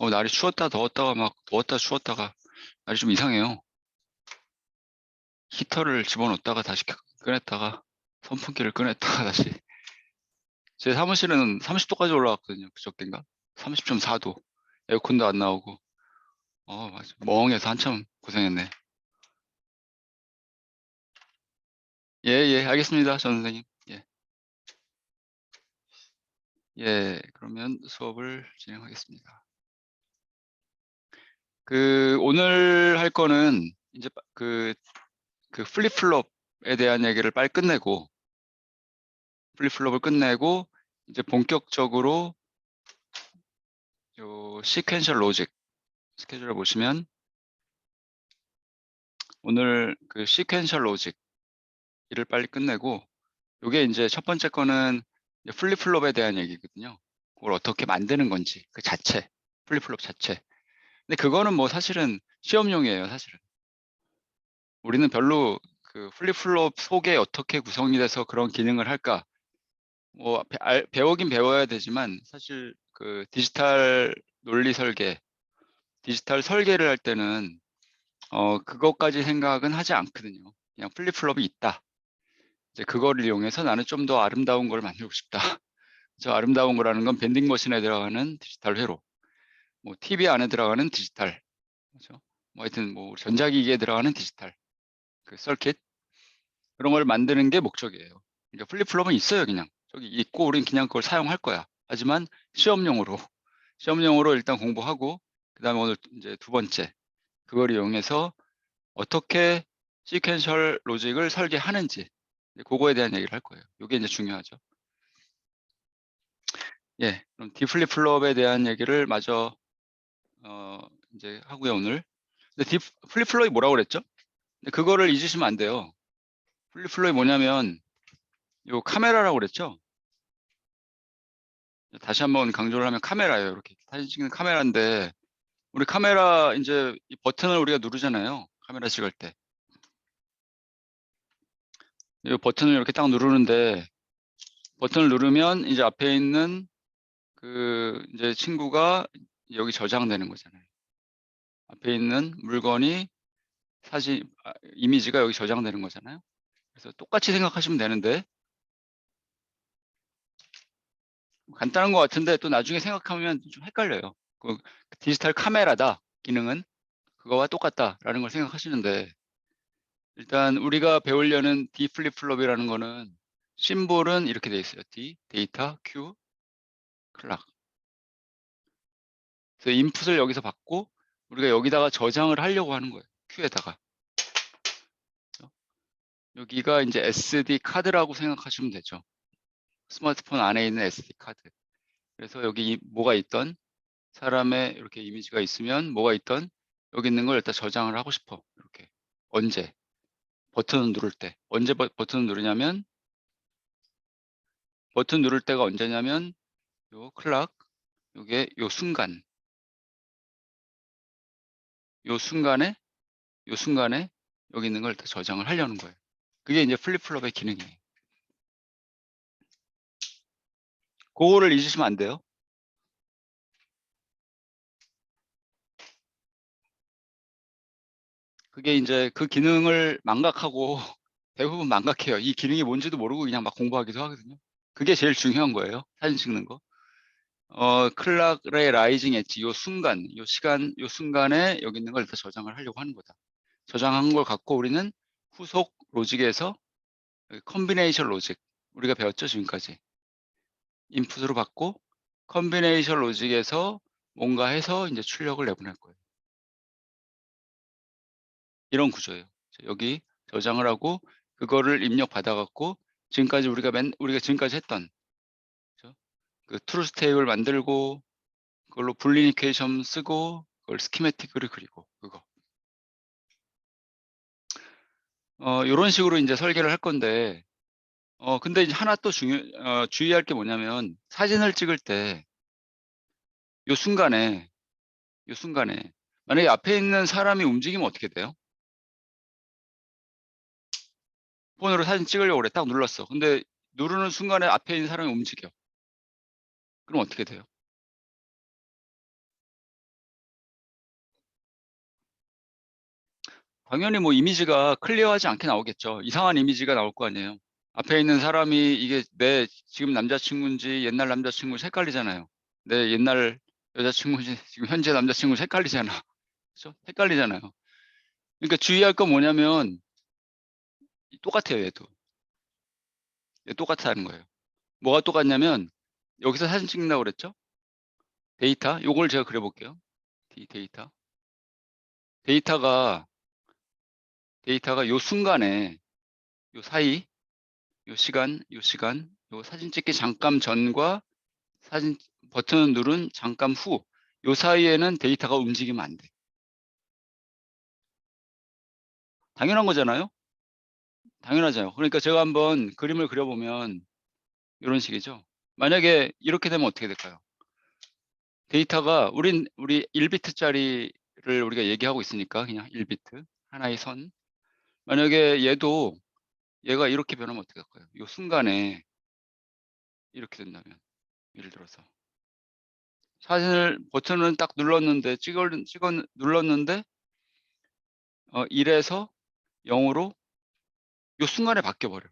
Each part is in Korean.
날이 추웠다 더웠다가 막 더웠다 추웠다가 날이 좀 이상해요. 히터를 집어넣었다가 다시 꺼냈다가 선풍기를 꺼냈다가 다시. 제 사무실은 30도까지 올라갔거든요. 그저께인가? 30.4도. 에어컨도 안 나오고. 맞아. 멍해서 한참 고생했네. 예, 예, 알겠습니다. 전 선생님. 예. 예, 그러면 수업을 진행하겠습니다. 오늘 할 거는 이제 그 플립플롭에 대한 얘기를 빨리 끝내고, 플립플롭을 끝내고, 이제 본격적으로 요 시퀀셜 로직 스케줄을 보시면 오늘 그 시퀀셜 로직 일을 빨리 끝내고, 요게 이제 첫 번째 거는 이제 플립플롭에 대한 얘기거든요. 그걸 어떻게 만드는 건지, 그 자체, 플립플롭 자체. 근데 그거는 뭐 사실은 시험용이에요, 사실은. 우리는 별로 그 플립플롭 속에 어떻게 구성이 돼서 그런 기능을 할까, 뭐 배우긴 배워야 되지만 사실 그 디지털 논리 설계, 디지털 설계를 할 때는 그것까지 생각은 하지 않거든요. 그냥 플립플롭이 있다. 이제 그거를 이용해서 나는 좀 더 아름다운 걸 만들고 싶다. 저 아름다운 거라는 건 밴딩 머신에 들어가는 디지털 회로, 뭐 TV 안에 들어가는 디지털, 그렇죠? 뭐 하여튼 뭐 전자기기에 들어가는 디지털, 그 서킷, 그런 걸 만드는 게 목적이에요. 그러니까 플립플롭은 있어요, 그냥. 저기 있고 우린 그냥 그걸 사용할 거야. 하지만 시험용으로, 시험용으로 일단 공부하고, 그다음에 오늘 이제 두 번째, 그걸 이용해서 어떻게 시퀀셜 로직을 설계하는지, 그거에 대한 얘기를 할 거예요. 이게 이제 중요하죠. 예, 그럼 디플립플롭에 대한 얘기를 마저 이제 하고요, 오늘. 근데 플립플롭이 뭐라고 그랬죠? 근데 그거를 잊으시면 안 돼요. 플립플롭이 뭐냐면 요 카메라라고 그랬죠? 다시 한번 강조를 하면 카메라예요. 이렇게 사진 찍는 카메라인데, 우리 카메라 이제 이 버튼을 우리가 누르잖아요. 카메라 찍을 때. 이 버튼을 이렇게 딱 누르는데, 버튼을 누르면 이제 앞에 있는 그 이제 친구가 여기 저장되는 거잖아요. 앞에 있는 물건이 이미지가 여기 저장되는 거잖아요. 그래서 똑같이 생각하시면 되는데, 간단한 것 같은데 또 나중에 생각하면 좀 헷갈려요. 그 디지털 카메라다 기능은 그거와 똑같다라는 걸 생각하시는데, 일단 우리가 배우려는 D 플립플롭이라는 거는 심볼은 이렇게 돼 있어요. D, 데이터, Q, 클락. 그래서 인풋을 여기서 받고 우리가 여기다가 저장을 하려고 하는 거예요. Q에다가. 여기가 이제 SD 카드라고 생각하시면 되죠. 스마트폰 안에 있는 SD 카드. 그래서 여기 뭐가 있던 사람의 이렇게 이미지가 있으면 뭐가 있던 여기 있는 걸 일단 저장을 하고 싶어. 이렇게. 언제? 버튼을 누를 때. 언제 버튼을 누르냐면, 버튼 누를 때가 언제냐면 요 클락, 요게 요 순간, 요 순간에, 요 순간에 여기 있는 걸 다 저장을 하려는 거예요. 그게 이제 플립플롭의 기능이에요. 그거를 잊으시면 안 돼요. 그게 이제 그 기능을 망각하고 대부분 망각해요. 이 기능이 뭔지도 모르고 그냥 막 공부하기도 하거든요. 그게 제일 중요한 거예요. 사진 찍는 거. 클락의 라이징 엣지, 요 순간, 요 시간, 요 순간에 여기 있는 걸 다 저장을 하려고 하는 거다. 저장한 걸 갖고 우리는 후속 로직에서 컨비네이션 로직, 우리가 배웠죠, 지금까지. 인풋으로 받고 컨비네이션 로직에서 뭔가 해서 이제 출력을 내보낼 거예요. 이런 구조예요. 여기 저장을 하고 그거를 입력 받아갖고 지금까지 우리가 지금까지 했던, 그죠? 그 트루스 테이블 만들고 그걸로 불린 이퀘이션 쓰고 그걸 스키매틱으로 그리고 그거. 요런 식으로 이제 설계를 할 건데, 근데 이제 하나 또 주의할 게 뭐냐면 사진을 찍을 때 요 순간에, 요 순간에 만약에 앞에 있는 사람이 움직이면 어떻게 돼요? 폰으로 사진 찍으려고 그래. 딱 눌렀어. 근데 누르는 순간에 앞에 있는 사람이 움직여. 그럼 어떻게 돼요? 당연히 뭐 이미지가 클리어하지 않게 나오겠죠. 이상한 이미지가 나올 거 아니에요. 앞에 있는 사람이 이게 내 지금 남자친구인지 옛날 남자친구인지 헷갈리잖아요. 내 옛날 여자친구인지 지금 현재 남자친구인지 헷갈리잖아. 그죠? 헷갈리잖아요. 그러니까 주의할 건 뭐냐면 똑같아요, 얘도. 얘 똑같다는 거예요. 뭐가 똑같냐면 여기서 사진 찍는다고 그랬죠? 데이터. 요걸 제가 그려볼게요. 데이터. 데이터가 요 순간에 요 사이 요 시간 요 사진 찍기 잠깐 전과 사진 버튼을 누른 잠깐 후 요 사이에는 데이터가 움직이면 안 돼. 당연한 거잖아요. 당연하잖아요. 그러니까 제가 한번 그림을 그려보면 이런 식이죠. 만약에 이렇게 되면 어떻게 될까요? 데이터가 우리 1비트짜리를 우리가 얘기하고 있으니까 그냥 1비트 하나의 선. 만약에 얘가 이렇게 변하면 어떻게 될까요? 이 순간에 이렇게 된다면 예를 들어서 사진을 버튼을 딱 눌렀는데 눌렀는데 1에서 0으로 이 순간에 바뀌어 버려.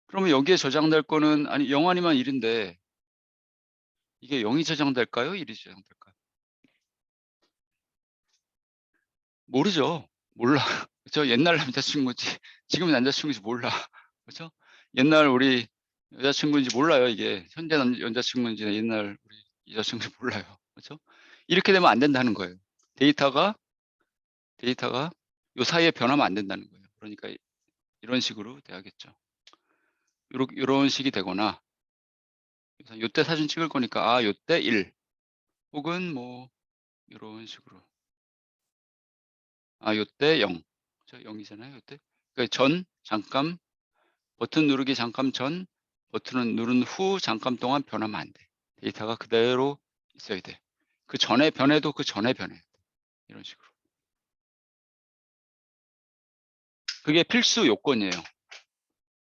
그러면 여기에 저장될 거는 아니 0 아니면 1인데 이게 0이 저장될까요? 1이 저장될까요? 모르죠. 몰라. 그죠? 옛날 남자친구인지 지금 남자친구인지 몰라. 그죠? 옛날 우리 여자친구인지 몰라요. 이게 현재 여자친구인지 옛날 우리 여자친구인지 몰라요. 그죠? 이렇게 되면 안 된다는 거예요. 데이터가 요 사이에 변하면 안 된다는 거예요. 그러니까 이런 식으로 돼야겠죠. 요런 식이 되거나 그래서 요때 사진 찍을 거니까 요때 1 혹은 뭐 요런 식으로 요때 0 그죠? 0이잖아요 요때. 그러니까 잠깐 버튼 누르기 잠깐 전 버튼을 누른 후 잠깐 동안 변하면 안 돼. 데이터가 그대로 있어야 돼. 그 전에 변해도 그 전에 변해야 돼. 이런 식으로. 그게 필수 요건이에요.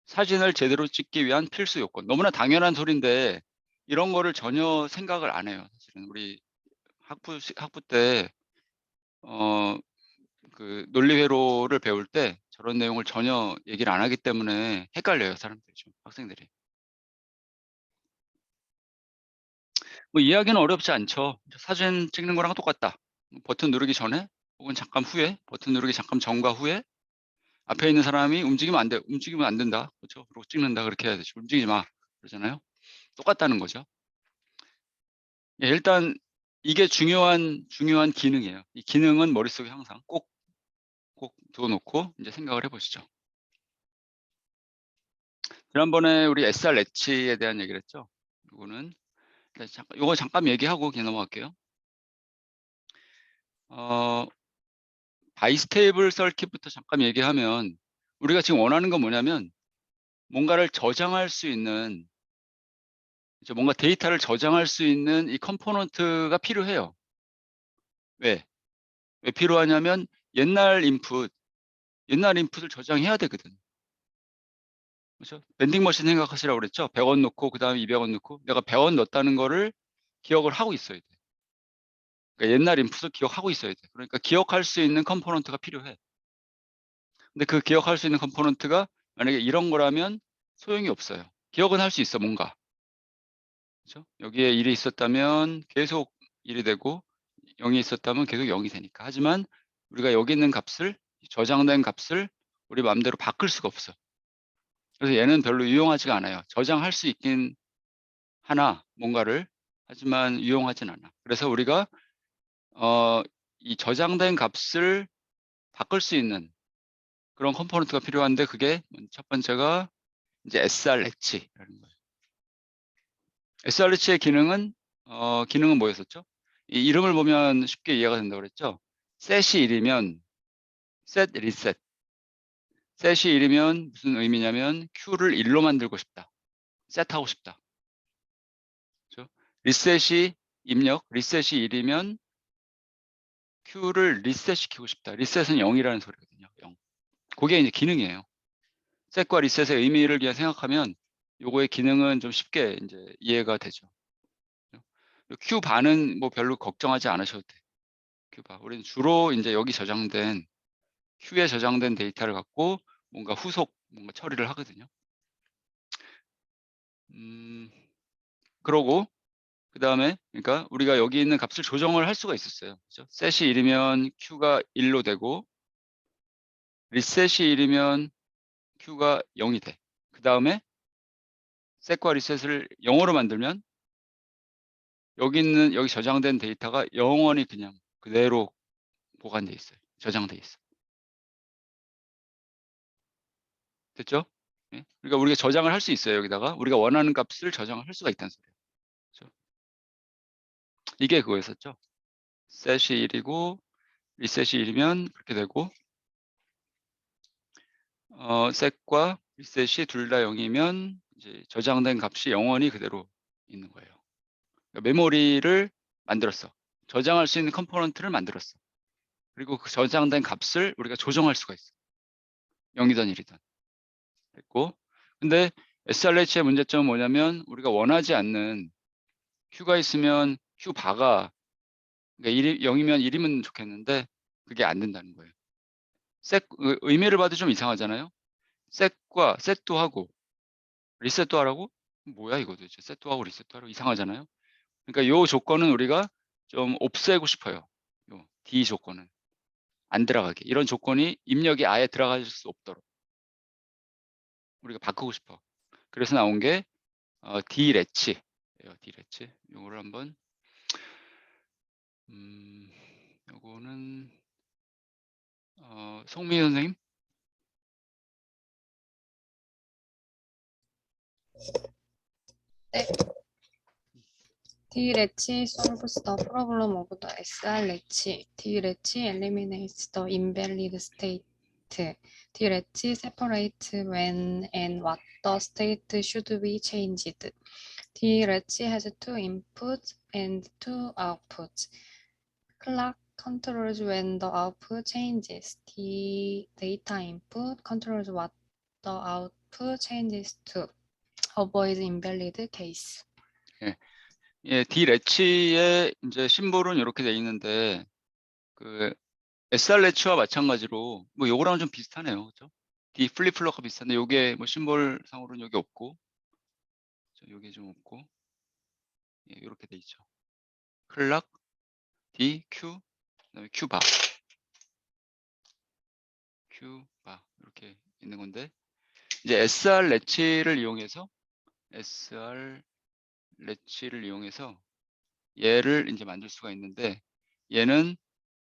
사진을 제대로 찍기 위한 필수 요건. 너무나 당연한 소리인데 이런 거를 전혀 생각을 안 해요. 사실은 우리 학부 때 그 논리회로를 배울 때 저런 내용을 전혀 얘기를 안 하기 때문에 헷갈려요, 사람들이 좀, 학생들이. 뭐 이해하기는 어렵지 않죠. 사진 찍는 거랑 똑같다. 버튼 누르기 전에 혹은 잠깐 후에, 버튼 누르기 잠깐 전과 후에 앞에 있는 사람이 움직이면 안 돼. 움직이면 안 된다. 그렇죠? 그리고 찍는다. 그렇게 해야 되죠. 움직이지 마. 그러잖아요. 똑같다는 거죠. 예, 일단 이게 중요한 기능이에요. 이 기능은 머릿속에 항상 꼭 두어놓고 이제 생각을 해보시죠. 지난번에 우리 SR 엣지에 대한 얘기를 했죠. 이거는 요거 잠깐 얘기하고 그냥 넘어갈게요. 바이스테이블 서킷부터 잠깐 얘기하면 우리가 지금 원하는 건 뭐냐면 뭔가를 저장할 수 있는 뭔가 데이터를 저장할 수 있는 이 컴포넌트가 필요해요. 왜 필요하냐면 옛날 인풋을 저장해야 되거든. 그렇죠? 밴딩 머신 생각하시라고 그랬죠. 100원 넣고 그다음에 200원 넣고 내가 100원 넣었다는 거를 기억을 하고 있어야 돼. 그러니까 옛날 인풋을 기억하고 있어야 돼. 그러니까 기억할 수 있는 컴포넌트가 필요해. 근데 그 기억할 수 있는 컴포넌트가 만약에 이런 거라면 소용이 없어요. 기억은 할 수 있어, 뭔가. 그죠? 여기에 1이 있었다면 계속 1이 되고 0이 있었다면 계속 0이 되니까. 하지만 우리가 여기 있는 값을 저장된 값을 우리 마음대로 바꿀 수가 없어. 그래서 얘는 별로 유용하지가 않아요. 저장할 수 있긴 하나 뭔가를 하지만 유용하진 않아. 그래서 우리가 이 저장된 값을 바꿀 수 있는 그런 컴포넌트가 필요한데 그게 첫 번째가 이제 SRH라는 거예요. SRH의 기능은 뭐였었죠? 이 이름을 보면 쉽게 이해가 된다고 그랬죠? set이 1이면 set reset. set이 1이면 무슨 의미냐면 Q를 1로 만들고 싶다. set하고 싶다. 그렇죠? reset이 리셋이 1이면 Q를 리셋 시키고 싶다. 리셋은 0이라는 소리거든요. 0. 그게 이제 기능이에요. set과 reset의 의미를 그냥 생각하면 요거의 기능은 좀 쉽게 이제 이해가 되죠. Q 반은 뭐 별로 걱정하지 않으셔도 돼. 큐바. 우리는 주로 이제 여기 저장된 Q에 저장된 데이터를 갖고 뭔가 후속 뭔가 처리를 하거든요. 그러고 그다음에 그러니까 우리가 여기 있는 값을 조정을 할 수가 있었어요. 그죠? set이 1이면 Q가 1로 되고 reset이 1이면 Q가 0이 돼. 그다음에 set과 reset을 0으로 만들면 여기 저장된 데이터가 영원히 그냥 그대로 보관돼 있어요. 저장돼 있어. 됐죠? 예? 그러니까 우리가 저장을 할 수 있어요. 여기다가 우리가 원하는 값을 저장을 할 수가 있다는 소리예요. 그렇죠? 이게 그거였었죠. set이 1이고 reset이 1이면 그렇게 되고 set과 reset이 둘 다 0이면 이제 저장된 값이 영원히 그대로 있는 거예요. 그러니까 메모리를 만들었어. 저장할 수 있는 컴포넌트를 만들었어. 그리고 그 저장된 값을 우리가 조정할 수가 있어. 0이든 1이든. 됐고. 근데 SRH의 문제점은 뭐냐면 우리가 원하지 않는 Q가 있으면 Q 바가 그러니까 0이면 1이면 좋겠는데 그게 안 된다는 거예요. 의미를 봐도 좀 이상하잖아요. set과 set도 하고 리셋도 하라고? 뭐야 이거 도대체 set도 하고 리셋도 하라고 이상하잖아요. 그러니까 요 조건은 우리가 좀 없애고 싶어요. 요 D 조건은 안 들어가게. 이런 조건이 입력이 아예 들어갈 수 없도록 우리가 바꾸고 싶어. 그래서 나온 게 D 렛치. D 렛치. 요거를 한번 요거는 송미 선생님. 네. D-latch solves the problem of the SR-latch. D-latch eliminates the invalid state. D-latch separates when and what the state should be changed. D-latch has two inputs and two outputs. Clock controls when the output changes. The data input controls what the output changes to. Avoid invalid case. 예, D 렛치의 이제 심볼은 이렇게 돼 있는데 그 SR 렛치와 마찬가지로 뭐 요거랑 좀 비슷하네요. 그렇죠? D 플립플러가 비슷한데 요게 뭐 심볼 상으로는 여기 없고 요게 좀 없고 예, 이렇게 돼 있죠. 클락 D Q 그다음에 Q 바 이렇게 있는 건데 이제 SR 렛치를 이용해서 얘를 이제 만들 수가 있는데 얘는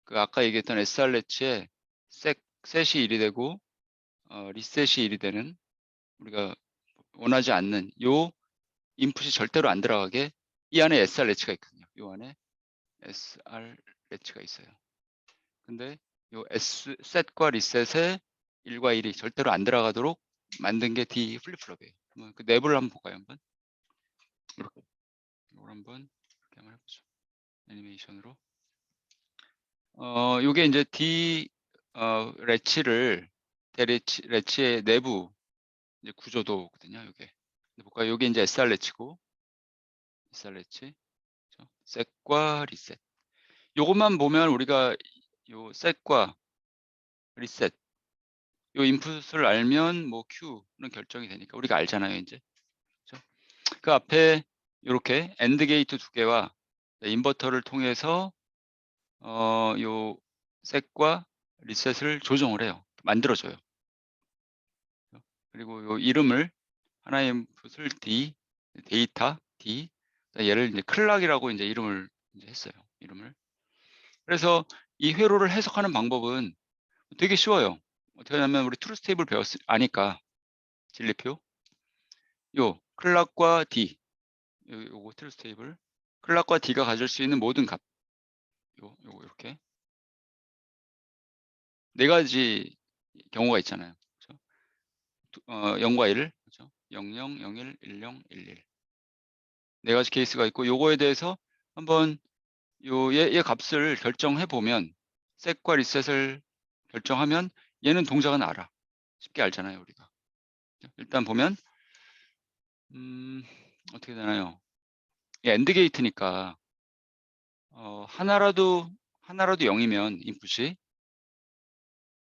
그 아까 얘기했던 SR 렛치에 set이 1이 되고 리셋이 1이 되는 우리가 원하지 않는 요 인풋이 절대로 안 들어가게 이 안에 SR 렛치가 있거든요. 요 안에 SR 렛치가 있어요. 근데 요 set과 리셋에 1과 1이 절대로 안 들어가도록 만든 게 D 플립플롭이에요. 그 내부를 한번 볼까요? 한번 이렇게 이걸 한번 이렇게 한번 해보죠. 애니메이션으로 요게 이제 D 렛치를 렛치의 내부 이제 구조도거든요. 요게 볼까요? 요게 이제 SR 렛치고 SR 렛치 set과 리셋 요것만 보면 우리가 요 set과 리셋 요 인풋을 알면 뭐 Q는 결정이 되니까 우리가 알잖아요. 이제 그렇죠? 그 앞에 이렇게 AND 게이트 두 개와 인버터를 통해서 요 set과 리셋을 조정을 해요. 만들어줘요. 그리고 요 이름을 하나의 인풋을 D, 데이터 D, 얘를 이제 클락이라고 이제 이름을 이제 했어요. 이름을. 그래서 이 회로를 해석하는 방법은 되게 쉬워요. 어떻게 하냐면 우리 트루스 테이블 아니까 진리표 요 클락과 D 요거 트루스 테이블 클락과 D가 가질 수 있는 모든 값 요거 이렇게 네 가지 경우가 있잖아요. 그렇죠? 0과 1, 그렇죠? 00, 01, 10, 11. 네 가지 케이스가 있고 요거에 대해서 한번 얘 값을 결정해 보면 set과 reset을 결정하면 얘는 동작은 알아. 쉽게 알잖아요, 우리가. 일단 보면 어떻게 되나요? 엔드 게이트니까 하나라도 0이면 인풋이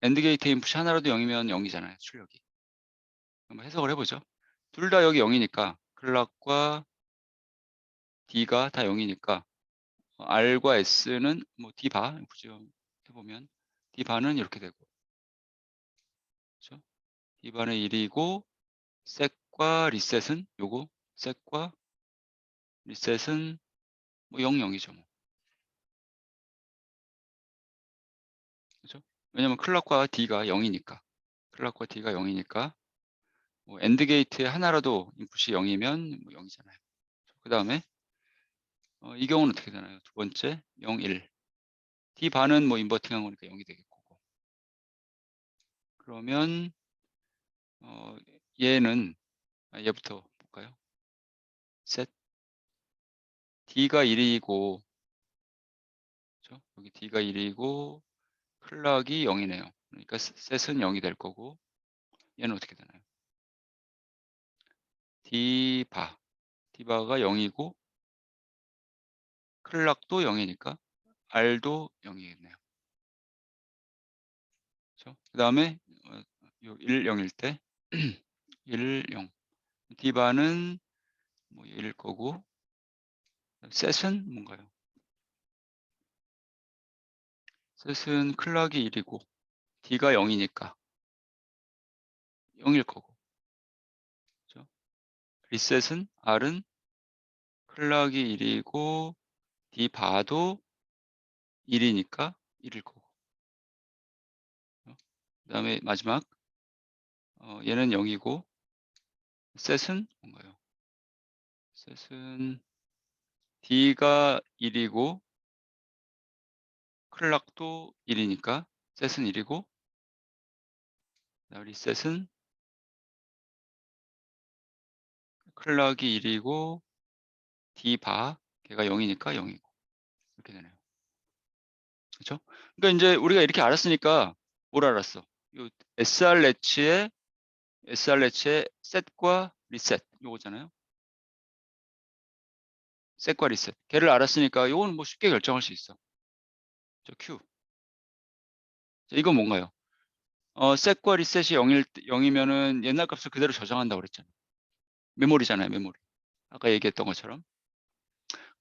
엔드 게이트 인풋이 하나라도 0이면 0이잖아요, 출력이. 한번 해석을 해보죠. 둘 다 여기 0이니까 클락과 D가 다 0이니까 R과 S는 뭐 D바 굳이 해보면 D바는 이렇게 되고, 그렇죠? D바는 1이고 셋과 리셋은 요거 셋과 리셋은 뭐 0, 0이죠. 뭐. 그렇죠? 왜냐면 클락과 D가 0이니까. 클락과 D가 0이니까 뭐 엔드 게이트에 하나라도 인풋이 0이면 뭐 0이잖아요. 그 다음에 이 경우는 어떻게 되나요? 두 번째 0, 1. D 반은 뭐 인버팅한 거니까 0이 되겠고. 그러면 얘는 얘부터 볼까요? 셋 D가 1이고, 그렇죠? 여기 D가 1이고 클락이 0이네요. 그러니까 셋은 0이 될 거고, 얘는 어떻게 되나요? D바 D바가 0이고 클락도 0이니까 R도 0이겠네요. 그렇죠? 그 다음에 요 1, 0일 때 1, 0. D바는 뭐 1일 거고, 셋은 뭔가요? 셋은 클락이 1이고 D가 0이니까 0일 거고, 그렇죠? 리셋은 R은 클락이 1이고 D바도 1이니까 1일 거고, 그 다음에 마지막 얘는 0이고 셋은 뭔가요? 셋은 D가 1이고 클락도 1이니까 셋은 1이고, 리셋은 클락이 1이고 D바 걔가 0이니까 0이고 이렇게 되네요. 그렇죠? 그러니까 이제 우리가 이렇게 알았으니까 뭘 알았어? 요 SR 렛치의 셋과 리셋 요거잖아요. 셋과 리셋 걔를 알았으니까 요거는 뭐 쉽게 결정할 수 있어. 저 Q. 자, 이건 뭔가요? 셋과 리셋이 0이면은 옛날 값을 그대로 저장한다고 그랬잖아요. 메모리잖아요, 메모리. 아까 얘기했던 것처럼.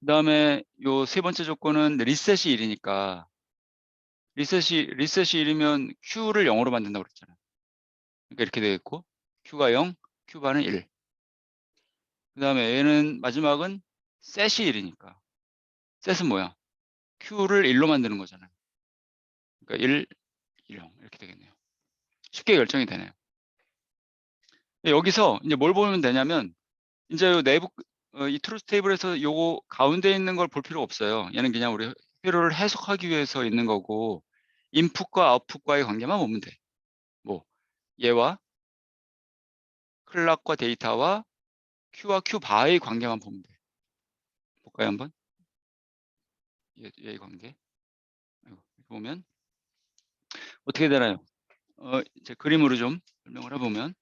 그 다음에 요 세 번째 조건은 리셋이 1이니까 리셋이 1이면 Q를 0으로 만든다고 그랬잖아요. 그러니까 이렇게 되겠고, Q가 0, Q바는 1. 그 다음에 얘는 마지막은 셋이 1이니까 셋은 뭐야? Q를 1로 만드는 거잖아요. 그러니까 1, 0 이렇게 되겠네요. 쉽게 결정이 되네요. 여기서 이제 뭘 보면 되냐면 이제 요 내부 이 트루스 테이블에서 요거 가운데 있는 걸 볼 필요 없어요. 얘는 그냥 우리 회로를 해석하기 위해서 있는 거고, 인풋과 아웃풋과의 관계만 보면 돼. 뭐 얘와 클락과 데이터와 Q와 Q바의 관계만 보면 돼. 볼까요 한번? 얘의 관계. 이렇게 보면 어떻게 되나요? 이제 그림으로 좀 설명을 해보면,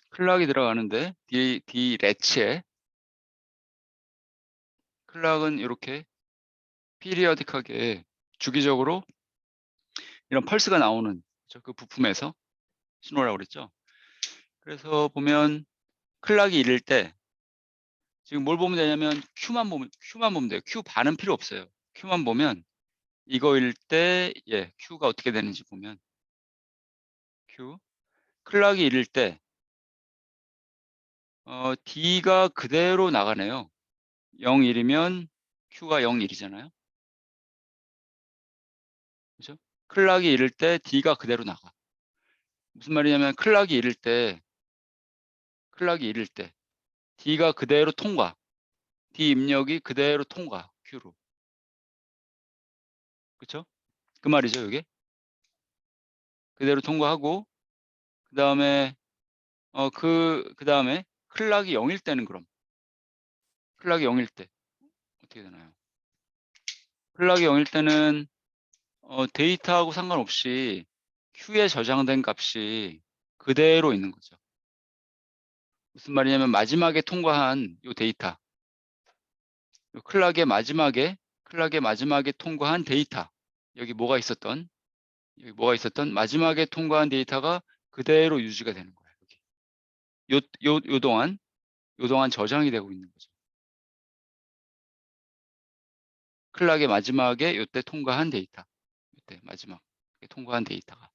클락이 들어가는데 D 렛치에 클락은 이렇게 피리어딕하게 주기적으로 이런 펄스가 나오는 그 부품에서 신호라고 그랬죠. 그래서 보면 클락이 1일 때 지금 뭘 보면 되냐면 Q만 보면 돼요. Q 반은 필요 없어요. Q만 보면 이거일 때 Q가 어떻게 되는지 보면 Q 클락이 1일 때 D가 그대로 나가네요. 0, 1이면 Q가 0, 1이잖아요. 그죠? 클락이 1일 때 D가 그대로 나가. 무슨 말이냐면 클락이 1일 때 D가 그대로 통과. D 입력이 그대로 통과. Q로. 그쵸? 그 말이죠, 이게. 그대로 통과하고, 그 다음에, 그 다음에 클락이 0일 때는 그럼. 클락이 0일 때. 어떻게 되나요? 클락이 0일 때는, 데이터하고 상관없이 Q에 저장된 값이 그대로 있는 거죠. 무슨 말이냐면 마지막에 통과한 요 데이터. 클락의 마지막에 통과한 데이터, 여기 뭐가 있었던 마지막에 통과한 데이터가 그대로 유지가 되는 거예요. 여기. 요 동안 저장이 되고 있는 거죠. 클락의 마지막에 요때 통과한 데이터, 요때 마지막에 통과한 데이터가.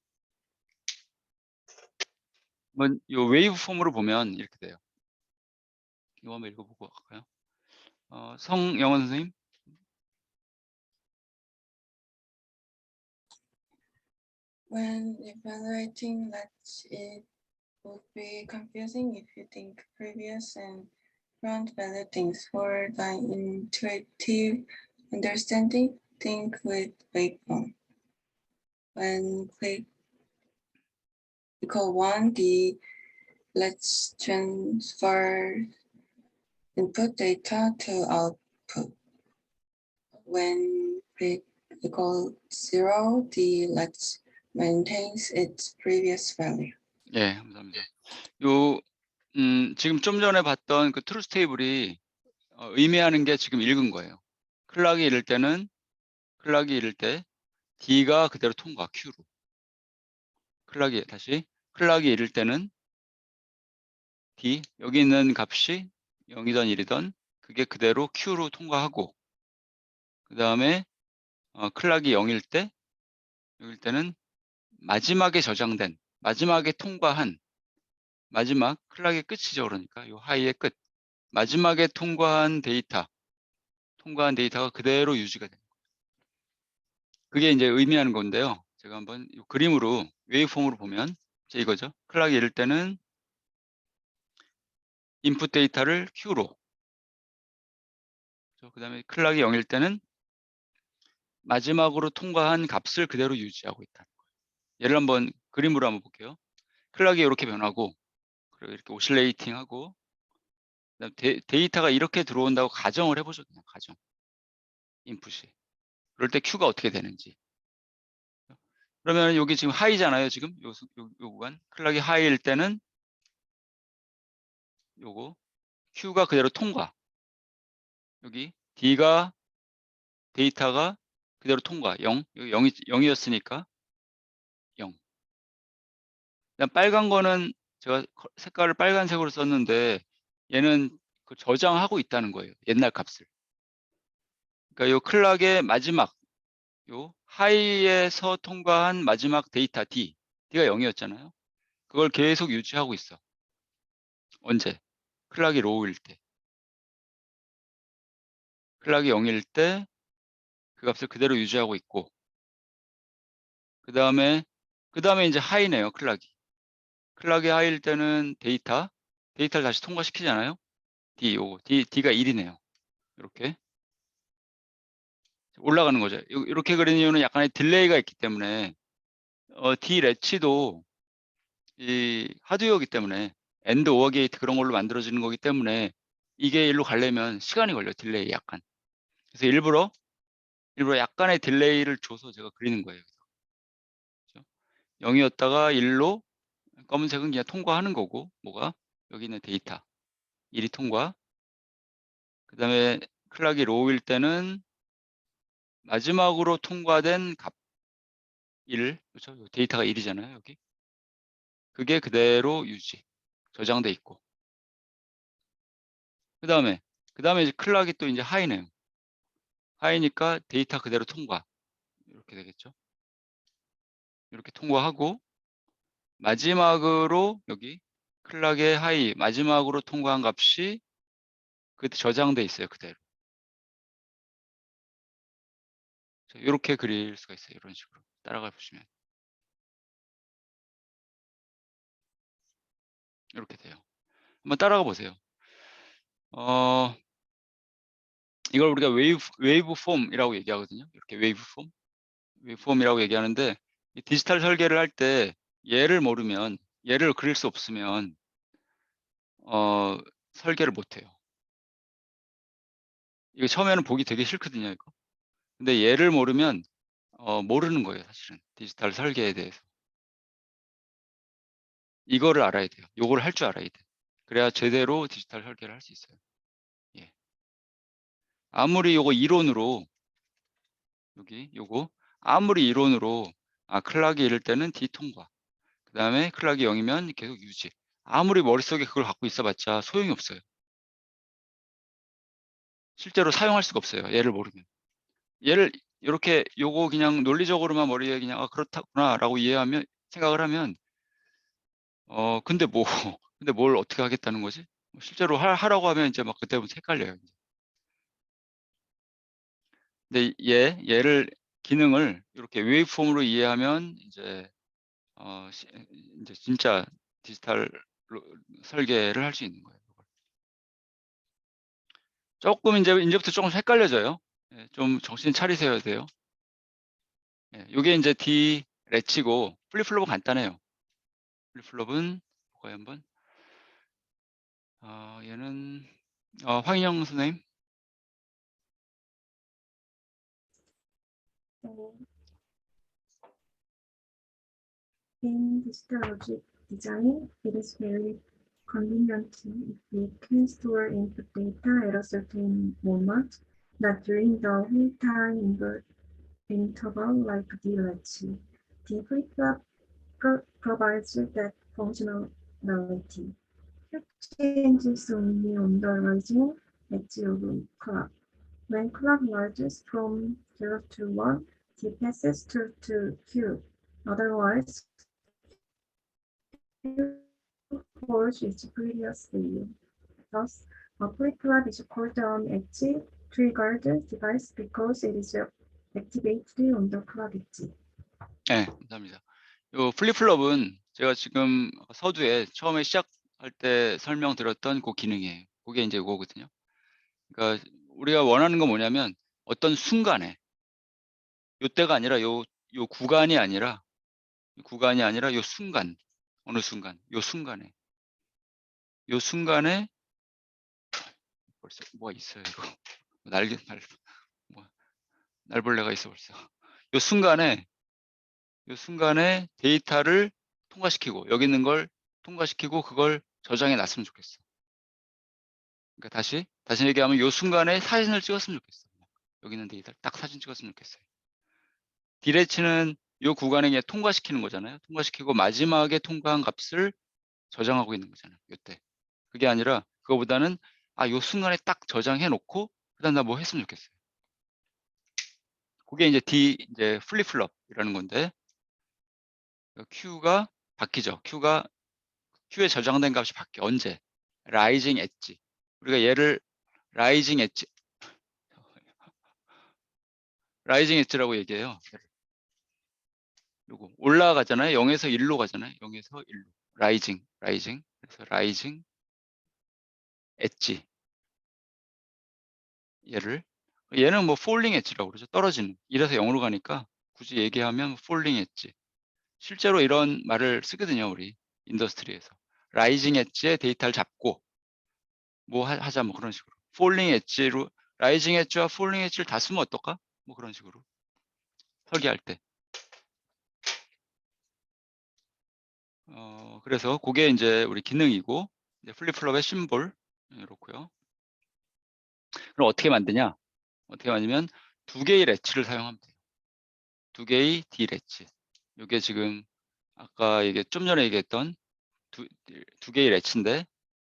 한번 요 웨이브 폼으로 보면 이렇게 돼요. 이거 한번 읽어보고 갈까요? 성영원 선생님. When evaluating that, it would be confusing if you think previous and front value things. For the intuitive understanding, think with waveform. When click equal 1, let's transfer input data to output. When click equal 0, let's maintains its previous value. 예, 감사합니다. 지금 좀 전에 봤던 그 트루스 테이블이 의미하는 게 지금 읽은 거예요. 클락이 이럴 때 D가 그대로 통과, Q로. 클락이 이럴 때는 D, 여기 있는 값이 0이던 1이던 그게 그대로 Q로 통과하고, 그 다음에 클락이 0일 때는 마지막에 통과한, 클락의 끝이죠. 그러니까 요 하이의 끝. 마지막에 통과한 데이터가 그대로 유지가 돼요. 그게 이제 의미하는 건데요. 제가 한번 이 그림으로, 웨이브폼으로 보면 이제 이거죠. 클락이 이럴 때는 인풋 데이터를 Q로, 그 다음에 클락이 0일 때는 마지막으로 통과한 값을 그대로 유지하고 있다. 얘를 한번 그림으로 한번 볼게요. 클락이 이렇게 변하고, 그리고 이렇게 오실레이팅하고, 그다음 데이터가 이렇게 들어온다고 가정을 해보죠. 그냥 가정. 인풋이. 그럴 때 Q가 어떻게 되는지. 그러면 여기 지금 하이잖아요. 지금 요 구간. 클락이 하이일 때는 요거 Q가 그대로 통과. 여기 데이터가 그대로 통과. 0. 여기 0이었으니까 0. 그다음 빨간 거는 제가 색깔을 빨간색으로 썼는데 얘는 그 저장하고 있다는 거예요. 옛날 값을. 그러니까 요 클락의 마지막, 요 하이에서 통과한 마지막 데이터 D가 0이었잖아요. 그걸 계속 유지하고 있어. 언제? 클락이 로우일 때. 클락이 0일 때 그 값을 그대로 유지하고 있고, 그 다음에 이제 하이네요. 클락이 하이일 때는 데이터를 다시 통과시키잖아요. D가 1이네요. 이렇게 올라가는 거죠. 이렇게 그리는 이유는 약간의 딜레이가 있기 때문에, D 레치도 이 하드웨어이기 때문에, 엔드 오어 게이트 그런 걸로 만들어지는 거기 때문에 이게 일로 가려면 시간이 걸려. 딜레이 약간. 그래서 일부러 약간의 딜레이를 줘서 제가 그리는 거예요. 그렇죠? 0이었다가 1로, 검은색은 그냥 통과하는 거고, 뭐가? 여기 있는 데이터 1이 통과. 그 다음에 클락이 로우일 때는 마지막으로 통과된 값 1, 그렇죠? 데이터가 1이잖아요. 여기. 그게 그대로 저장돼 있고. 그 다음에 이제 클락이 또 이제 하이네요. 하이니까 데이터 그대로 통과. 이렇게 되겠죠. 이렇게 통과하고, 마지막으로 여기 클락의 하이, 마지막으로 통과한 값이 저장돼 있어요. 그대로. 이렇게 그릴 수가 있어요. 이런 식으로 따라가 보시면 이렇게 돼요. 한번 따라가 보세요. 이걸 우리가 웨이브 폼이라고 얘기하거든요. 이렇게 웨이브 폼이라고 얘기하는데, 이 디지털 설계를 할 때 얘를 그릴 수 없으면 설계를 못 해요. 이거 처음에는 보기 되게 싫거든요, 이거. 근데 얘를 모르면 모르는 거예요, 사실은. 디지털 설계에 대해서. 이거를 알아야 돼요. 요거를 할 줄 알아야 돼. 그래야 제대로 디지털 설계를 할 수 있어요. 예. 아무리 요거 이론으로 여기 요거 아무리 이론으로 클락이 1일 때는 D 통과. 그 다음에 클락이 0이면 계속 유지. 아무리 머릿속에 그걸 갖고 있어봤자 소용이 없어요. 실제로 사용할 수가 없어요. 얘를 모르면. 얘를 이렇게 요거 그냥 논리적으로만 머리에 그냥 그렇다구나라고 이해하면 생각을 하면 근데 뭐 근데 뭘 어떻게 하겠다는 거지? 실제로 하라고 하면 이제 막 그때부터 헷갈려요. 근데 얘를 기능을 이렇게 웨이브폼으로 이해하면 이제 이제 진짜 디지털 설계를 할 수 있는 거예요. 조금 이제부터 조금 헷갈려져요. 예, 좀 정신 차리셔야 돼요. 예, 요게 이제 D 렛치고 플립플롭은 간단해요. 플립플롭은 볼까요 한번? 얘는 황인영 선생님. In digital logic design, it is very convenient if we can store input data at a certain moment, not during the whole time interval like DLH. The flip-flop provides that functionality. It changes only on the rising edge of clock. When clock rises from 0 to 1, T passes to Q. Otherwise, force is previously. Thus, a flip-flop is called an edge-triggered device because it is activated on the clock edge. 네, 감사합니다. 요 플립플롭은 제가 지금 서두에 처음에 시작할 때 설명드렸던 그 기능이에요. 그게 이제 이거거든요. 그러니까 우리가 원하는 건 뭐냐면 어떤 순간에 요때가 아니라 요 구간이 아니라 요 순간, 어느 순간, 요 순간에 벌써 뭐가 있어요 이거. 날벌레가 있어 벌써. 요 순간에 데이터를 통과시키고 여기 있는 걸 통과시키고 그걸 저장해 놨으면 좋겠어. 그러니까 다시 얘기하면 요 순간에 사진을 찍었으면 좋겠어. 여기 있는 데이터를 딱 사진 찍었으면 좋겠어요. 디레치는 요 구간에 그냥 통과시키는 거잖아요. 통과시키고 마지막에 통과한 값을 저장하고 있는 거잖아요. 요때. 그게 아니라 그거보다는 요 순간에 딱 저장해 놓고 그다음 나 뭐 했으면 좋겠어요. 그게 이제 이제 플립플롭이라는 건데 Q가 바뀌죠. Q에 저장된 값이 바뀌어. 언제? 라이징 엣지. 우리가 얘를 라이징 엣지라고 얘기해요. 요거 올라가잖아요. 0에서 1로 가잖아요. 0에서 1로. 라이징. 그래서 라이징 엣지. 얘는 뭐 폴링 엣지라고 그러죠. 떨어지는. 1에서 0으로 가니까 굳이 얘기하면 폴링 엣지. 실제로 이런 말을 쓰거든요. 우리 인더스트리에서. 라이징 엣지에 데이터를 잡고 뭐 하자 뭐 그런 식으로. 폴링 엣지로 라이징 엣지와 폴링 엣지를 다 쓰면 어떨까? 뭐 그런 식으로. 설계할 때. 그래서 그게 이제 우리 기능이고 이제 플립플롭의 심볼 이렇고요. 그럼 어떻게 만드냐? 어떻게 만들면 두 개의 렛치를 사용하면 돼요. 두 개의 D 렛치. 이게 지금 아까 좀 전에 얘기했던 두 개의 렛치인데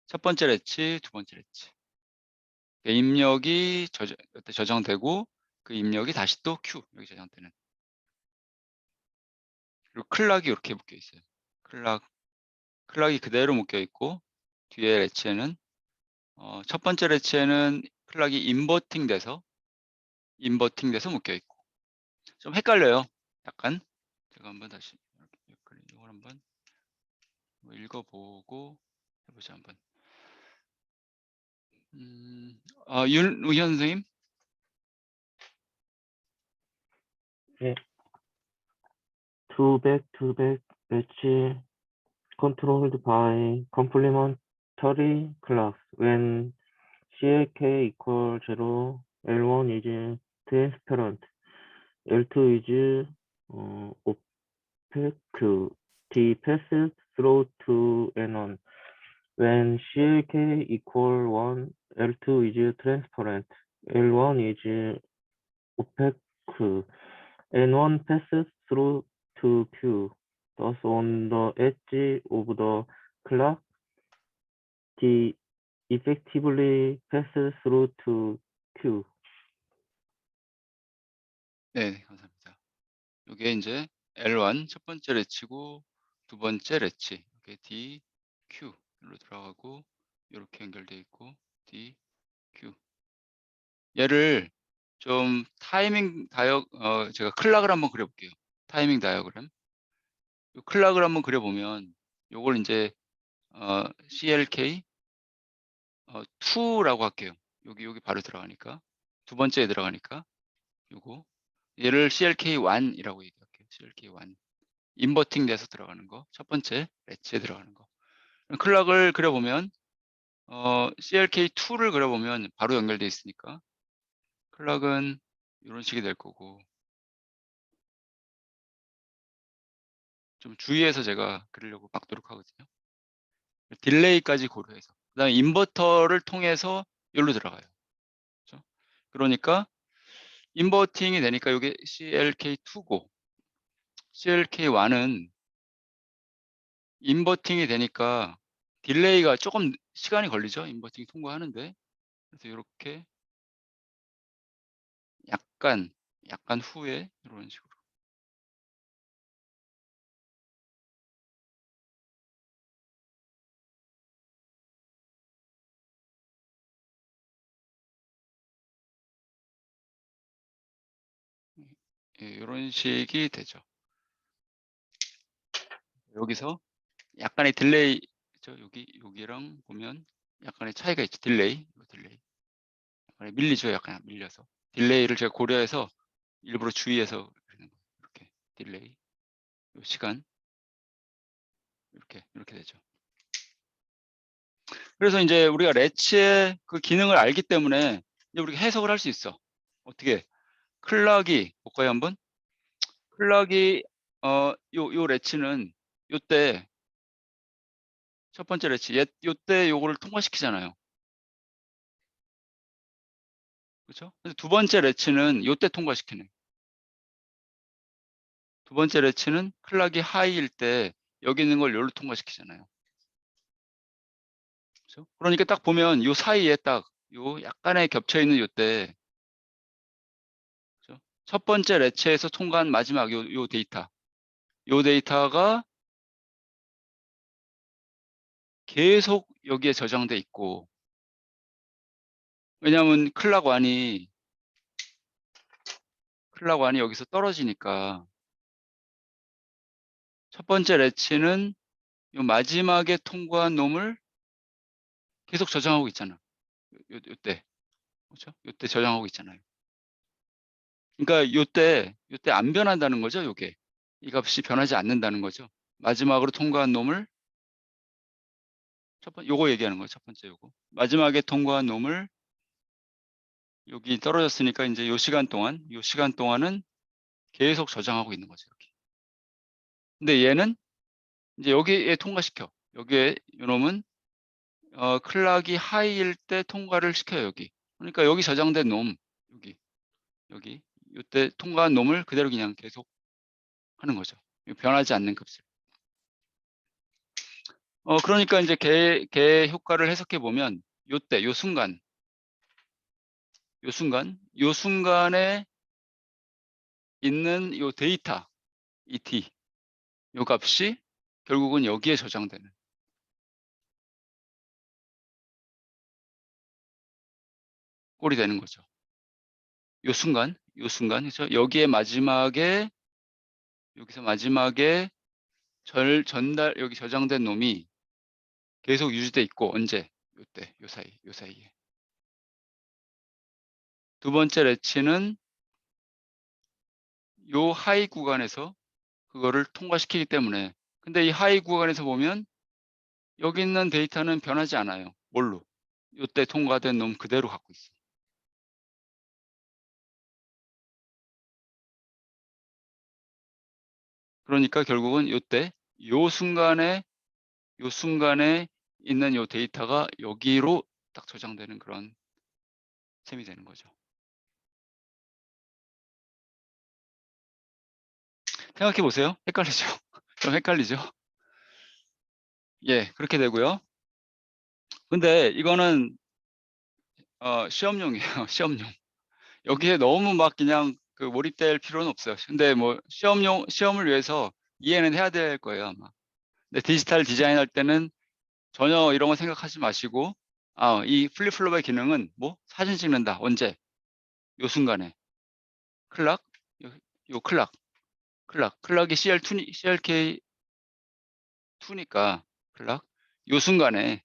첫 번째 렛치, 두 번째 렛치. 입력이 저장되고 그 입력이 다시 또 Q 여기 저장되는. 그리고 클락이 이렇게 묶여 있어요. 클락이 그대로 묶여 있고 뒤에 렛치에는 첫 번째 렛치에는 클락이 인버팅 돼서 묶여 있고 좀 헷갈려요. 약간 제가 한번 다시 이걸 한번 읽어보고 해보자 한번. 윤우현 선생님. 네. two-back match controlled by complementary clocks. When CAK equals 0, L1 is transparent, L2 is opaque. T passes through to N1. When CAK equals 1, L2 is transparent, L1 is opaque. N1 passes through to Q. Thus, on the edge of the clock, T effectively passes through to Q. 네, 감사합니다. 이게 이제 L1 첫 번째 레치고 두 번째 레치. 이게 D, Q로 들어가고 이렇게 연결돼 있고 D, Q. 얘를 좀 타이밍 제가 클락을 한번 그려볼게요. 타이밍 다이어그램. 요 클락을 한번 그려보면 요걸 이제 CLK 2라고 할게요. 여기 바로 들어가니까 두 번째에 들어가니까 요거 얘를 CLK1이라고 얘기할게요. CLK1 인버팅 돼서 들어가는 거 첫 번째 렛치에 들어가는 거. 클락을 그려보면 CLK2를 그려보면 바로 연결돼 있으니까 클락은 이런 식이 될 거고 좀 주의해서 제가 그리려고 막도록 하거든요. 딜레이까지 고려해서 그다음에 인버터를 통해서 여기로 들어가요. 그렇죠? 그러니까 인버팅이 되니까 이게 CLK2고 CLK1은 인버팅이 되니까 딜레이가 조금 시간이 걸리죠. 인버팅 통과하는데. 그래서 이렇게 약간 후에 이런 식으로. 예, 이런 식이 되죠. 여기서 약간의 딜레이, 여기랑 보면 약간의 차이가 있죠. 딜레이. 약간의 밀리죠. 약간 밀려서. 딜레이를 제가 고려해서 일부러 주의해서 그리는 거예요. 이렇게 딜레이. 요 시간. 이렇게 되죠. 그래서 이제 우리가 렛치의 그 기능을 알기 때문에 이제 우리가 해석을 할 수 있어. 어떻게? 클락이 볼까요 한번? 클락이 요 렛치는 요때 첫 번째 렛치 요때 요거를 통과시키잖아요. 그렇죠? 그래서 두 번째 렛치는 요때 통과시키네. 두 번째 렛치는 클락이 하이일 때 여기 있는 걸 요로 통과시키잖아요. 그렇죠? 그러니까 딱 보면 요 사이에 딱 요 약간의 겹쳐 있는 요때 그렇죠? 첫 번째 렛치에서 통과한 마지막 요 데이터. 요 데이터가 계속 여기에 저장돼 있고 왜냐하면 클락1이 여기서 떨어지니까 첫 번째 렛치는 요 마지막에 통과한 놈을 계속 저장하고 있잖아. 요때 그렇죠? 요때 저장하고 있잖아요. 그러니까 요때 안 변한다는 거죠. 요게 이 값이 변하지 않는다는 거죠. 마지막으로 통과한 놈을 요거 얘기하는 거예요. 첫 번째 요거 마지막에 통과한 놈을 여기 떨어졌으니까 이제 요 시간 동안은 계속 저장하고 있는 거죠. 이렇게. 근데 얘는 이제 여기에 통과시켜. 여기에 요놈은 클락이 하이일 때 통과를 시켜요. 여기. 그러니까 여기 저장된 놈 여기 요때 통과한 놈을 그대로 그냥 계속 하는 거죠. 변하지 않는 값을. 그러니까 이제 개 효과를 해석해 보면 요때 요 순간에 있는 요 데이터 ET 요 값이 결국은 여기에 저장되는 꼴이 되는 거죠. 요 순간 그렇죠? 여기에 여기서 마지막에 여기 저장된 놈이 계속 유지돼 있고 언제 요때 요 사이에 두 번째 렛치는 요 하이 구간에서 그거를 통과시키기 때문에 근데 이 하이 구간에서 보면 여기 있는 데이터는 변하지 않아요. 뭘로? 요때 통과된 놈 그대로 갖고 있어. 그러니까 결국은 요때 요 순간에 있는 요 데이터가 여기로 딱 저장되는 그런 셈이 되는 거죠. 생각해 보세요. 헷갈리죠? 좀 헷갈리죠? 예, 그렇게 되고요. 근데 이거는 시험용이에요. 시험용. 여기에 너무 막 그냥 그 몰입될 필요는 없어요. 근데 뭐 시험을 위해서 이해는 해야 될 거예요, 아마. 근데 디지털 디자인 할 때는 전혀 이런 거 생각하지 마시고, 이 플립플롭의 기능은 뭐 사진 찍는다. 언제? 요 순간에. 클락? 요 클락이 CLK2니까 클락. 요 순간에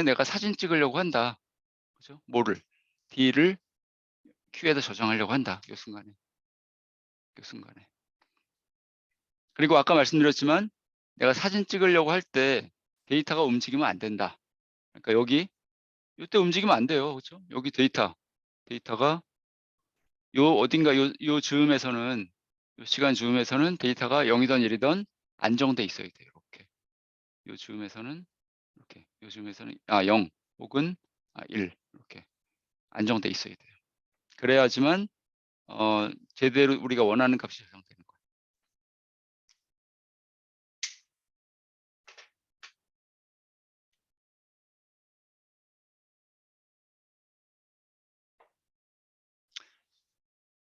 내가 사진 찍으려고 한다. 그죠? 뭐를? D를 Q에다 저장하려고 한다. 요 순간에. 그리고 아까 말씀드렸지만 내가 사진 찍으려고 할 때 데이터가 움직이면 안 된다. 그러니까 여기 이때 움직이면 안 돼요. 그렇죠? 여기 데이터가 요 어딘가 요 즈음에서는 요 시간 즈음에서는 데이터가 0이던 1이던 안정돼 있어야 돼요. 이렇게. 요 즈음에서는 이렇게. 요 즈음에서는 0 혹은 1 이렇게 안정돼 있어야 돼요. 그래야지만 제대로 우리가 원하는 값이 저장되는 거예요.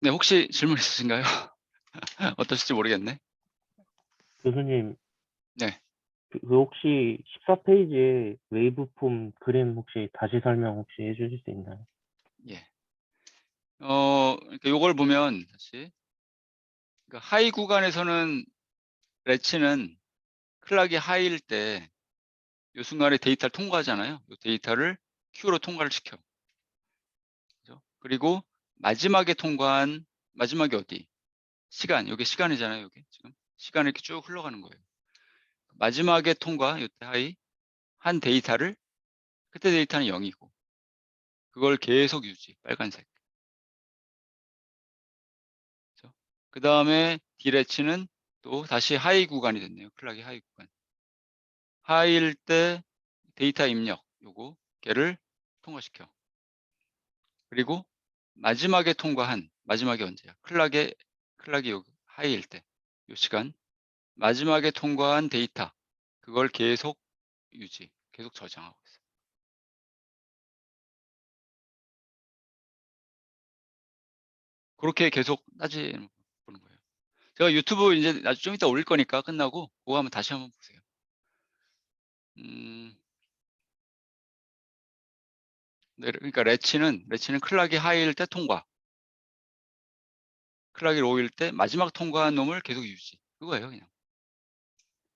네, 혹시 질문 있으신가요? 어떠실지 모르겠네. 교수님, 네. 그 혹시 14페이지에 웨이브폼 그림 혹시 다시 설명 혹시 해주실 수 있나요? 예. 그러니까 요걸 보면 다시 그러니까 하이 구간에서는 레치는 클락이 하이일 때 요 순간에 데이터를 통과하잖아요. 요 데이터를 Q로 통과를 시켜. 그죠? 그리고 마지막에 어디? 시간. 요게 시간이잖아요. 요게 지금 시간이 이렇게 쭉 흘러가는 거예요. 마지막에 통과 요때 하이 한 데이터를 그때 데이터는 0이고 그걸 계속 유지. 빨간색. 그 다음에 D레치는 또 다시 하이 구간이 됐네요. 클락이 하이 구간. 하이일 때 데이터 입력 요거 걔를 통과시켜. 그리고 마지막에 언제야? 클락이 요 하이일 때 요 시간 마지막에 통과한 데이터 그걸 계속 계속 저장하고 있어요. 그렇게 계속 따지는 보는 거예요. 제가 유튜브 이제 나중에 좀 이따 올릴 거니까 끝나고 그거 한번 다시 한번 보세요. 네, 그러니까 레치는 클락이 하이일 때 통과. 클락이 로우일 때 마지막 통과한 놈을 계속 유지. 그거예요, 그냥.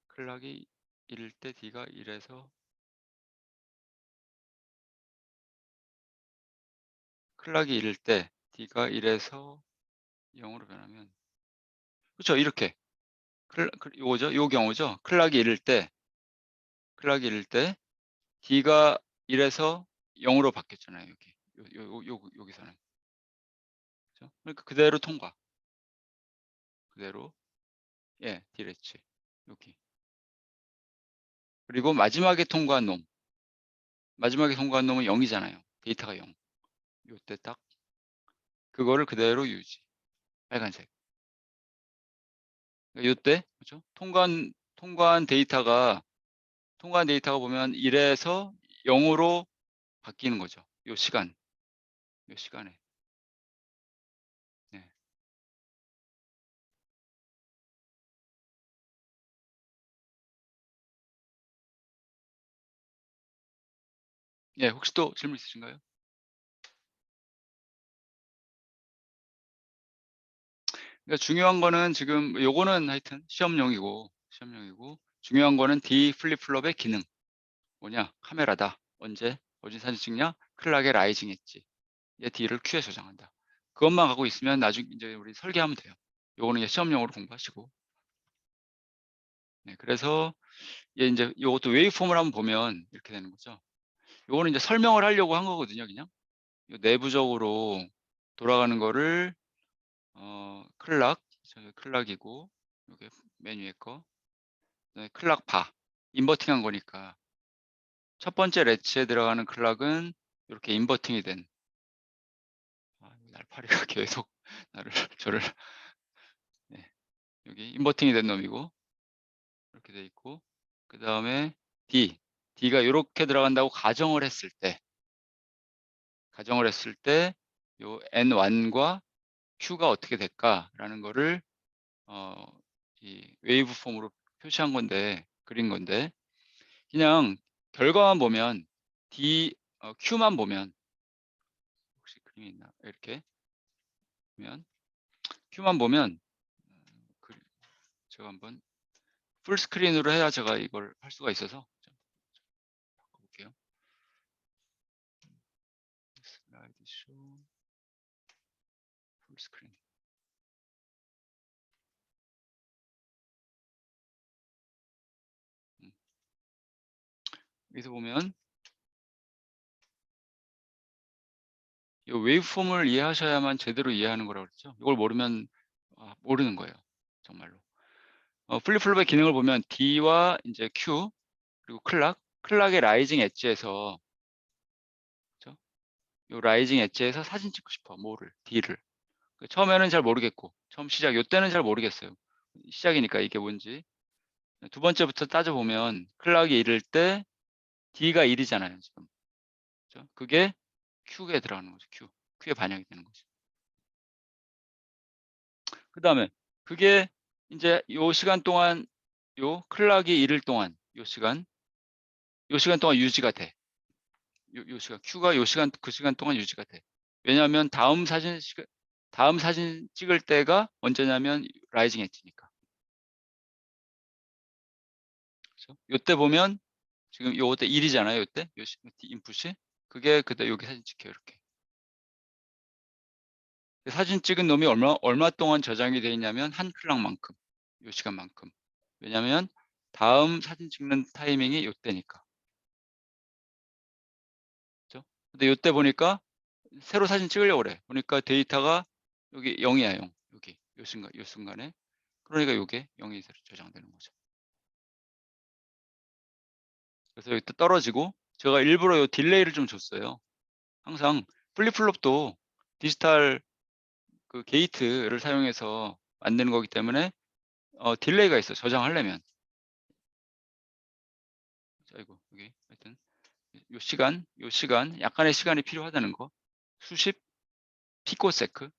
클락이 1일 때 D가 1에서 클락이 1일 때 D가 1에서 0으로 변하면 그렇죠, 이렇게. 요거죠, 요 경우죠. 클락이 1일 때 D가 1에서 0으로 바뀌었잖아요, 여기. 여기서는. 그렇죠? 그러니까 그대로 통과. 그대로. 예, D레치. 여기. 그리고 마지막에 통과한 놈은 0이잖아요. 데이터가 0. 요때 딱 그거를 그대로 유지. 빨간색. 요때 그렇죠? 통과한 데이터가 보면 1에서 0으로 바뀌는 거죠. 요 시간에. 네. 예, 혹시 또 질문 있으신가요? 그러니까 중요한 거는 지금 요거는 하여튼 시험용이고 중요한 거는 D 플립플롭의 기능. 뭐냐? 카메라다. 어디 사진 찍냐? 클락에 라이징 했지. 얘 D를 Q에 저장한다. 그것만 갖고 있으면 나중에 이제 우리 설계하면 돼요. 요거는 이제 시험용으로 공부하시고. 네, 그래서 얘 이제 요것도 웨이브폼을 한번 보면 이렇게 되는 거죠. 요거는 이제 설명을 하려고 한 거거든요, 그냥. 요 내부적으로 돌아가는 거를 클락이고 요게 맨 위에 거. 그다음에 클락 바. 인버팅한 거니까. 첫 번째 레치에 들어가는 클락은 이렇게 인버팅이 된 날파리가 계속 저를 여기 인버팅이 된 놈이고 이렇게 돼 있고 그 다음에 D가 이렇게 들어간다고 가정을 했을 때 요 N1과 Q가 어떻게 될까라는 거를 이 웨이브 폼으로 표시한 건데 그린 건데 그냥 결과만 보면 Q만 보면 혹시 그림이 있나 이렇게 보면 Q만 보면 제가 한번 풀 스크린으로 해야 제가 이걸 할 수가 있어서 좀 바꿔볼게요. 슬라이드 쇼 풀 스크린. 여기서 보면 이 웨이브폼을 이해하셔야만 제대로 이해하는 거라고 그랬죠. 이걸 모르면 모르는 거예요. 정말로. 플립플롭의 기능을 보면 D와 이제 Q 그리고 클락의 라이징 엣지에서 그렇죠? 요 라이징 엣지에서 사진 찍고 싶어. 뭐를? D를. 처음에는 잘 모르겠고 처음 시작 요때는 잘 모르겠어요. 시작이니까 이게 뭔지. 두 번째부터 따져보면 클락이 이를 때 D가 1이잖아요. 지금. 그렇죠? 그게 Q에 들어가는 거죠. Q에 반영이 되는 거죠. 그 다음에 그게 이제 요 시간 동안 요 클락이 이를 동안 요 시간 동안 유지가 돼. 요 시간 Q가 요 시간 그 시간 동안 유지가 돼. 왜냐하면 다음 사진 찍을 때가 언제냐면 라이징 엣지니까. 그렇죠? 요때 보면 지금 요때 1이잖아요. 요때 요 인풋이 그게 그때 여기 사진 찍혀요. 이렇게. 사진 찍은 놈이 얼마 동안 저장이 돼 있냐면 한 클락만큼 요 시간만큼. 왜냐하면 다음 사진 찍는 타이밍이 요때니까. 그렇죠? 근데 요때 보니까 새로 사진 찍으려고 그래. 보니까 데이터가 여기 0이야, 0. 여기 요 순간에. 그러니까 요게 0이 저장되는 거죠. 그래서 여기 또 떨어지고 제가 일부러 요 딜레이를 좀 줬어요. 항상 플립플롭도 디지털 그 게이트를 사용해서 만드는 거기 때문에 딜레이가 있어. 저장하려면. 아이고 여기 하여튼 요 시간 약간의 시간이 필요하다는 거. 수십 피코세크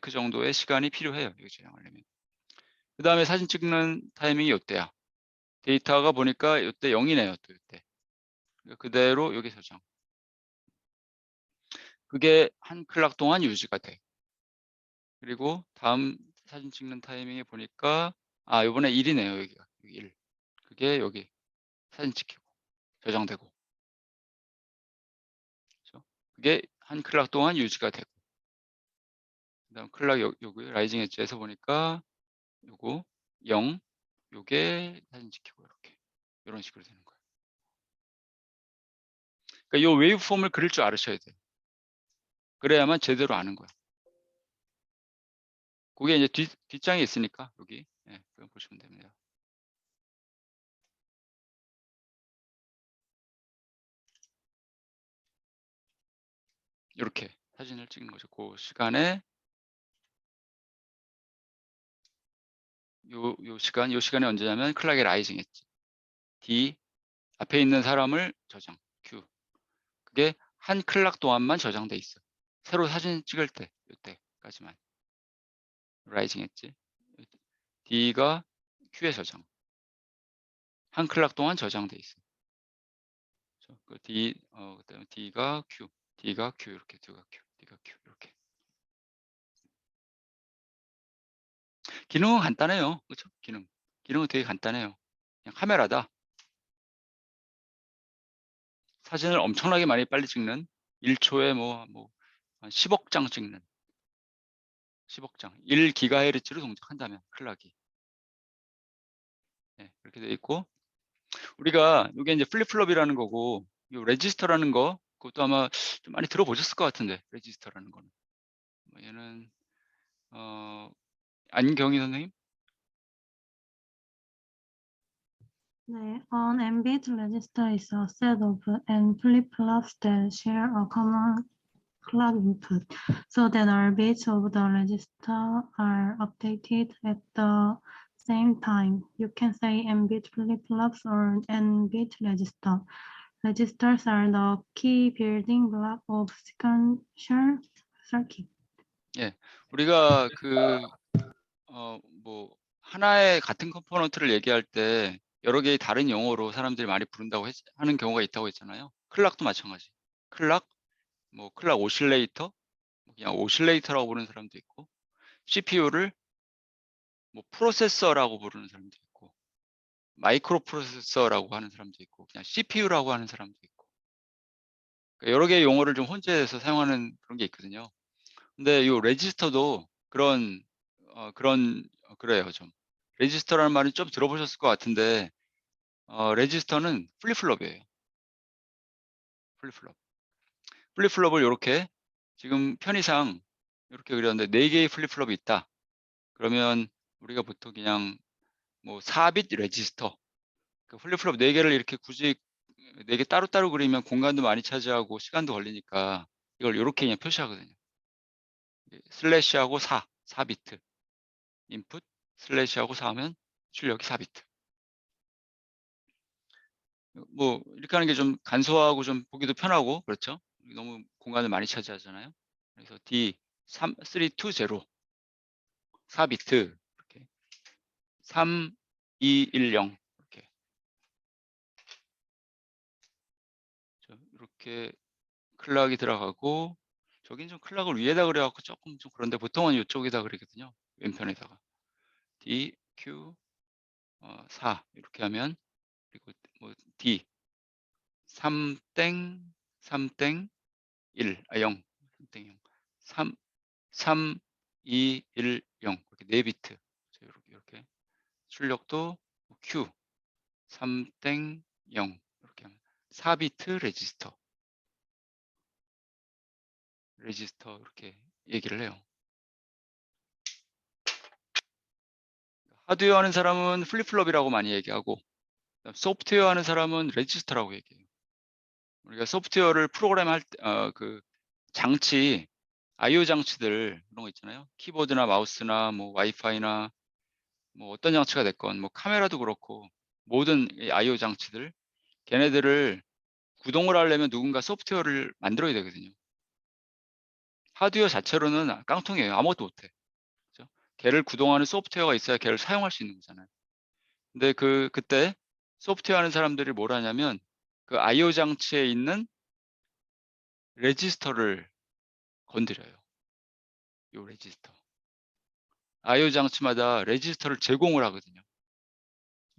정도의 시간이 필요해요. 이거 저장하려면. 그 다음에 사진 찍는 타이밍이 요때야. 데이터가 보니까 요때 0이네요. 또 요때. 그대로 여기 저장. 그게 한 클락 동안 유지가 돼. 그리고 다음 사진 찍는 타이밍에 보니까 요번에 1이네요. 여기가. 여기 1. 그게 여기 사진 찍히고 저장되고. 그렇죠? 그게 한 클락 동안 유지가 되고. 그다음 클락 여기 라이징 엣지에서 보니까 요거 0 요게 사진 찍히고 이렇게 이런 식으로 되는 거예요. 그러니까 요 웨이브 폼을 그릴 줄 알으셔야 돼요. 그래야만 제대로 아는 거예요. 그게 이제 뒷장에 있으니까 여기 그냥 보시면 됩니다. 이렇게 사진을 찍는 거죠. 그 시간에 요 시간이 언제냐면 클락의 라이징 엣지 D 앞에 있는 사람을 저장 Q 그게 한 클락 동안만 저장돼 있어. 새로 사진 찍을 때 이때까지만 라이징 엣지 D가 Q에 저장 한 클락 동안 저장돼 있어. 그 그다음에 D가 Q 이렇게 D가 Q 이렇게. 기능은 간단해요. 그렇죠? 기능은 되게 간단해요. 그냥 카메라다. 사진을 엄청나게 많이 빨리 찍는 1초에 뭐 10억 장 찍는 10억 장 1GHz로 동작한다면 클락이 이렇게 돼 있고 우리가 이게 이제 플립플롭이라는 거고 이 레지스터라는 거 그것도 아마 좀 많이 들어보셨을 것 같은데 레지스터라는 거는 얘는 안경희 선생님 네, an ambient register is a set of n flip-flops that share a common clock input so that all bits of the register are updated at the same time. You can say n-bit flip-flops or n-bit register. Registers are the key building block of sequential circuit. 우리가 뭐 하나의 같은 컴포넌트를 얘기할 때 여러 개의 다른 용어로 사람들이 많이 부른다고 하는 경우가 있다고 했잖아요. 클락도 마찬가지. 클락, 뭐 클락 오실레이터, 그냥 오실레이터라고 부르는 사람도 있고, CPU를 뭐 프로세서라고 부르는 사람도 있고, 마이크로 프로세서라고 하는 사람도 있고, 그냥 CPU라고 하는 사람도 있고, 그러니까 여러 개의 용어를 좀 혼재해서 사용하는 그런 게 있거든요. 근데 이 레지스터도 그래요. 좀 레지스터라는 말은 좀 들어보셨을 것 같은데, 레지스터는 플립플롭이에요. 플립플롭을 이렇게 지금 편의상 이렇게 그렸는데 4개의 플립플롭이 있다. 그러면 우리가 보통 그냥 뭐 4빗 레지스터, 그 플립플롭 4개를 이렇게 굳이 4개 따로따로 그리면 공간도 많이 차지하고 시간도 걸리니까 이걸 이렇게 그냥 표시하거든요. 슬래시하고 4비트 인풋, 슬래시하고 4하면 출력이 4비트. 뭐 이렇게 하는 게 좀 간소하고 좀 보기도 편하고, 그렇죠? 너무 공간을 많이 차지하잖아요. 그래서 D3, 3, 2, 0 4비트 이렇게 3, 2, 1, 0 이렇게 이렇게 클락이 들어가고, 저긴 좀 클락을 위에다 그려갖고 조금 좀 그런데 보통은 이쪽에다 그리거든요. 왼편에다가 D, Q, 4 이렇게 하면, 그리고 뭐 D 3땡 3땡 1, 0 3땡 0 3 2 1 0 이렇게 4비트 이렇게 출력도 Q 3땡 0 이렇게 하면 4비트 레지스터 이렇게 얘기를 해요. 하드웨어 하는 사람은 플립플롭이라고 많이 얘기하고, 소프트웨어 하는 사람은 레지스터라고 얘기해요. 우리가 소프트웨어를 프로그램할 때 장치, IO 장치들 그런 거 있잖아요. 키보드나 마우스나 뭐 와이파이나 뭐 어떤 장치가 됐건, 뭐 카메라도 그렇고, 모든 IO 장치들, 걔네들을 구동을 하려면 누군가 소프트웨어를 만들어야 되거든요. 하드웨어 자체로는 깡통이에요. 아무것도 못해. 그렇죠? 걔를 구동하는 소프트웨어가 있어야 걔를 사용할 수 있는 거잖아요. 근데 그때 소프트웨어 하는 사람들이 뭘 하냐면 그 IO 장치에 있는 레지스터를 건드려요. 요 레지스터. IO 장치마다 레지스터를 제공을 하거든요.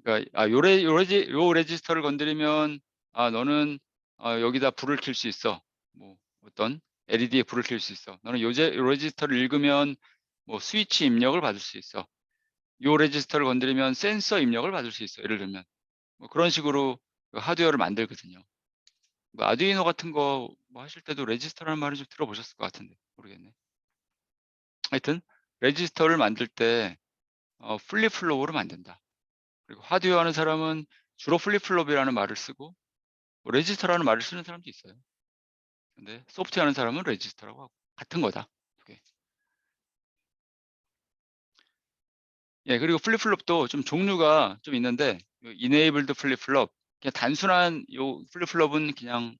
그러니까 요 레지스터를 건드리면 너는 여기다 불을 켤 수 있어. 뭐 어떤 LED에 불을 켤 수 있어. 너는 요 레지스터를 읽으면 뭐 스위치 입력을 받을 수 있어. 요 레지스터를 건드리면 센서 입력을 받을 수 있어. 예를 들면 뭐 그런 식으로 그 하드웨어를 만들거든요. 뭐 아두이노 같은 거 뭐 하실 때도 레지스터라는 말을 좀 들어보셨을 것 같은데 모르겠네. 하여튼 레지스터를 만들 때 플립플롭으로 만든다. 그리고 하드웨어 하는 사람은 주로 플립플롭이라는 말을 쓰고 뭐 레지스터라는 말을 쓰는 사람도 있어요. 근데 소프트웨어 하는 사람은 레지스터라고 하고 같은 거다. 두 개. 예, 그리고 플립플롭도 좀 종류가 좀 있는데, 이네이블드 플립플롭, 그냥 단순한 요 플립플롭은 그냥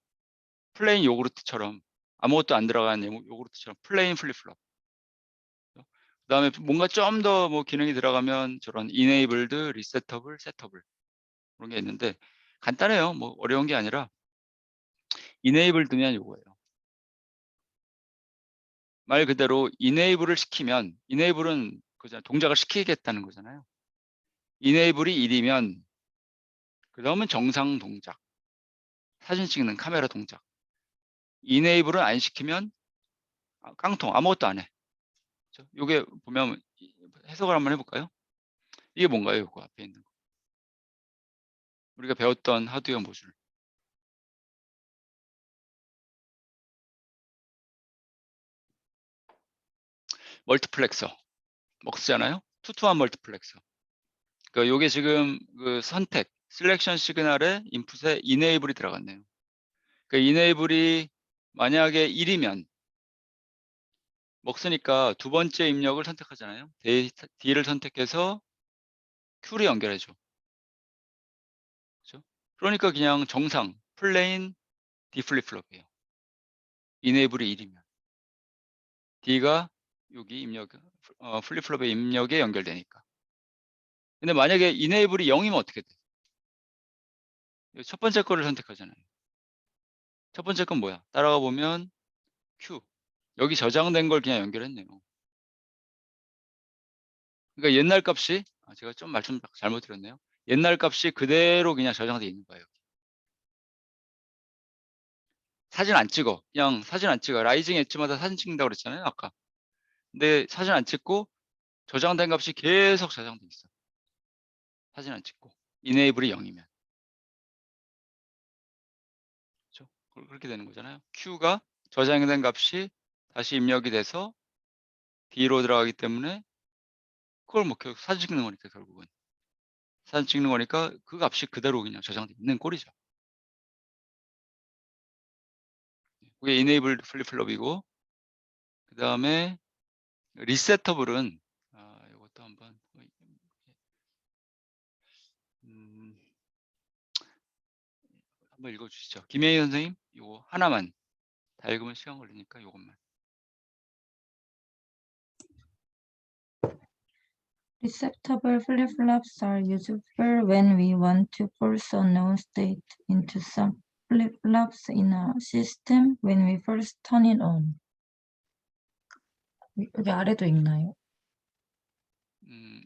플레인 요구르트처럼 아무것도 안 들어간 요구르트처럼 플레인 플립플롭. 그다음에 뭔가 좀 더 뭐 기능이 들어가면 저런 이네이블드, 리셋터블, 셋터블 그런 게 있는데 간단해요. 뭐 어려운 게 아니라 이네이블드면 요거예요. 말 그대로 이네이블을 시키면, 이네이블은 그잖아요. 동작을 시키겠다는 거잖아요. 이네이블이 1이면 그 다음은 정상 동작, 사진 찍는 카메라 동작. 이네이블은 안 시키면 깡통, 아무것도 안 해. 그렇죠? 요게 보면 해석을 한번 해볼까요? 이게 뭔가요? 요거 앞에 있는 거. 우리가 배웠던 하드웨어 모듈. 멀티플렉서. 먹스잖아요. 투투한 멀티플렉서. 그러니까 요게 지금 그 선택, 셀렉션 시그널에 인풋에 이네이블이 들어갔네요. 그 이네이블이 만약에 1이면 먹으니까 두 번째 입력을 선택하잖아요. D를 선택해서 Q를 연결해줘. 그죠? 그러니까 그냥 정상 플레인 D 플립플롭이에요. 이네이블이 1이면 D가 여기 입력 플립플롭의 입력에 연결되니까. 근데 만약에 이네이블이 0이면 어떻게 돼? 첫 번째 거를 선택하잖아요. 첫 번째 건 뭐야? 따라가 보면 Q. 여기 저장된 걸 그냥 연결했네요. 그러니까 옛날 값이 제가 좀 말씀 잘못 드렸네요. 옛날 값이 그대로 그냥 저장돼 있는 거예요. 사진 안 찍어. 그냥 사진 안 찍어. 라이징 엣지마다 사진 찍는다고 그랬잖아요, 아까. 근데 사진 안 찍고 저장된 값이 계속 저장돼 있어. 사진 안 찍고. 이네이블이 0이면. 그렇죠? 그렇게 되는 거잖아요. Q가 저장된 값이 다시 입력이 돼서 D로 들어가기 때문에 그걸 뭐 결국 사진 찍는 거니까 결국은. 사진 찍는 거니까 그 값이 그대로 그냥 저장돼 있는 꼴이죠. 그게 enable flip-flop이고, 그 다음에 resettable은 이것도 한번 한번 읽어주시죠. 김혜희 선생님, 이거 하나만 다 읽으면 시간 걸리니까 이것만. Receptable flip-flops are useful when we want to force a known state into some flip-flops in a system when we first turn it on. 여기 아래도 있나요?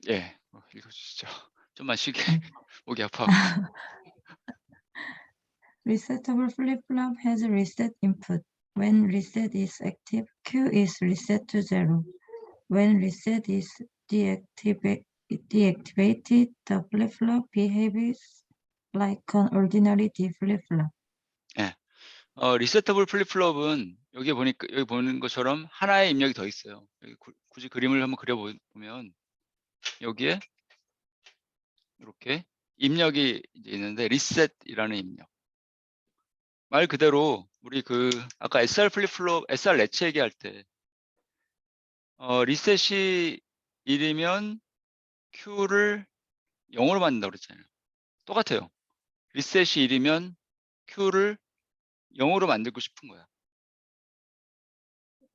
예, 읽어주시죠. 좀만 쉬게. 목이 아파. Resetable flip-flop has a reset input. When reset is active, Q is reset to 0. When reset is deactivated, the flip-flop behaves like an ordinary D flip-flop. 리셋터블 플립플롭은 여기 보니까 여기 보는 것처럼 하나의 입력이 더 있어요. 여기 굳이 그림을 한번 그려보면 여기에 이렇게 입력이 이제 있는데 리셋이라는 입력. 말 그대로 우리 아까 SR 플립플롭, SR 렛치 얘기할 때 리셋이 1이면 Q를 0으로 만든다고 그랬잖아요. 똑같아요. 리셋이 1이면 Q를 0으로 만들고 싶은 거야.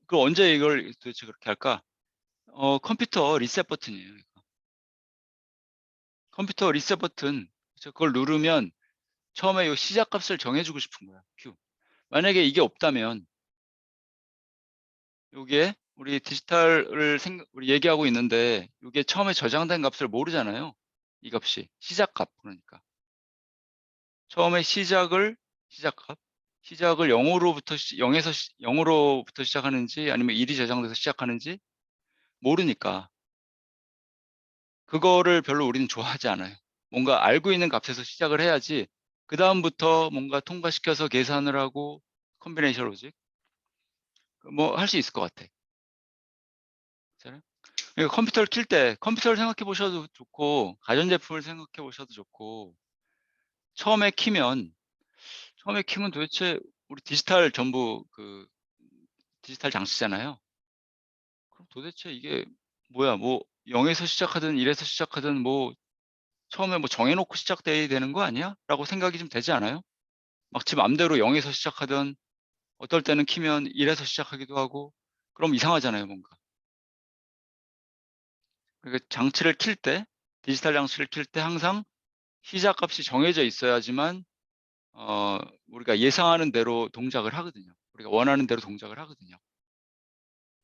그럼 언제 이걸 도대체 그렇게 할까? 컴퓨터 리셋 버튼이에요. 이거. 컴퓨터 리셋 버튼, 그걸 누르면 처음에 이 시작 값을 정해주고 싶은 거야. Q. 만약에 이게 없다면 여기에 우리 디지털을 우리 얘기하고 있는데 이게 처음에 저장된 값을 모르잖아요. 이 값이 시작 값. 그러니까 처음에 시작값, 시작을 0으로부터 시작하는지 아니면 1이 저장돼서 시작하는지 모르니까 그거를 별로 우리는 좋아하지 않아요. 뭔가 알고 있는 값에서 시작을 해야지 그 다음부터 뭔가 통과시켜서 계산을 하고 컴비네이션 로직 뭐 할 수 있을 것 같아. 그러니까 컴퓨터를 킬 때 컴퓨터를 생각해 보셔도 좋고 가전제품을 생각해 보셔도 좋고 처음에 키면 도대체 우리 디지털 전부 디지털 장치잖아요. 그럼 도대체 이게 뭐야? 뭐 0에서 시작하든 1에서 시작하든 뭐 처음에 뭐 정해놓고 시작돼야 되는 거 아니야? 라고 생각이 좀 되지 않아요? 막 지 맘대로 0에서 시작하든 어떨 때는 키면 1에서 시작하기도 하고 그럼 이상하잖아요, 뭔가. 그러니까 장치를 킬 때, 디지털 장치를 킬 때 항상 시작값이 정해져 있어야지만 우리가 예상하는 대로 동작을 하거든요. 우리가 원하는 대로 동작을 하거든요.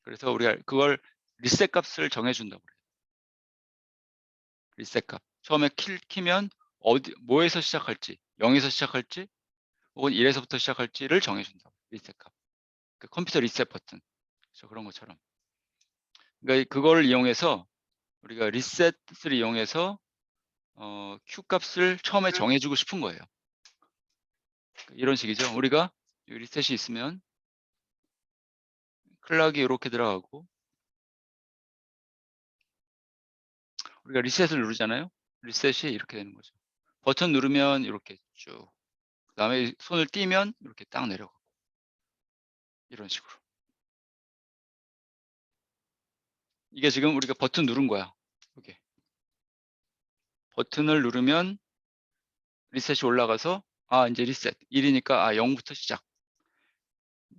그래서 우리가 그걸 리셋 값을 정해준다고 그래요. 리셋 값. 처음에 키면 뭐에서 시작할지, 0에서 시작할지, 혹은 1에서부터 시작할지를 정해준다고. 리셋 값. 그 컴퓨터 리셋 버튼. 그렇죠? 그런 것처럼. 그러니까 그걸 이용해서 우리가 리셋을 이용해서 Q 값을 처음에 정해주고 싶은 거예요. 이런 식이죠. 우리가 리셋이 있으면 클락이 이렇게 들어가고 우리가 리셋을 누르잖아요. 리셋이 이렇게 되는 거죠. 버튼 누르면 이렇게 쭉. 그 다음에 손을 띄면 이렇게 딱 내려가고 이런 식으로. 이게 지금 우리가 버튼 누른 거야. 이게 버튼을 누르면 리셋이 올라가서 이제 리셋 1이니까 0부터 시작.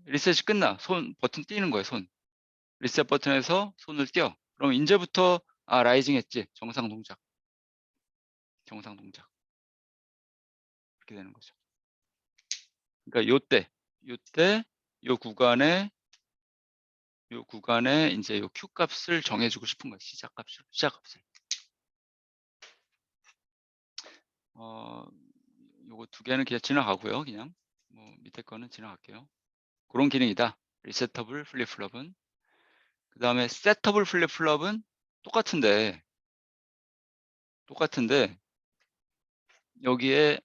리셋이 끝나. 버튼 띄는 거예요. 손. 리셋 버튼에서 손을 띄어. 그럼 이제부터 라이징 했지. 정상 동작. 정상 동작. 이렇게 되는 거죠. 그러니까 요때 요 구간에 이제 요 Q 값을 정해주고 싶은 거예요. 시작 값을. 요거 두 개는 그냥 지나가고요. 그냥 뭐 밑에 거는 지나갈게요. 그런 기능이다. 리셋터블 플립플롭은. 그 다음에 셋터블 플립플롭은 똑같은데 여기에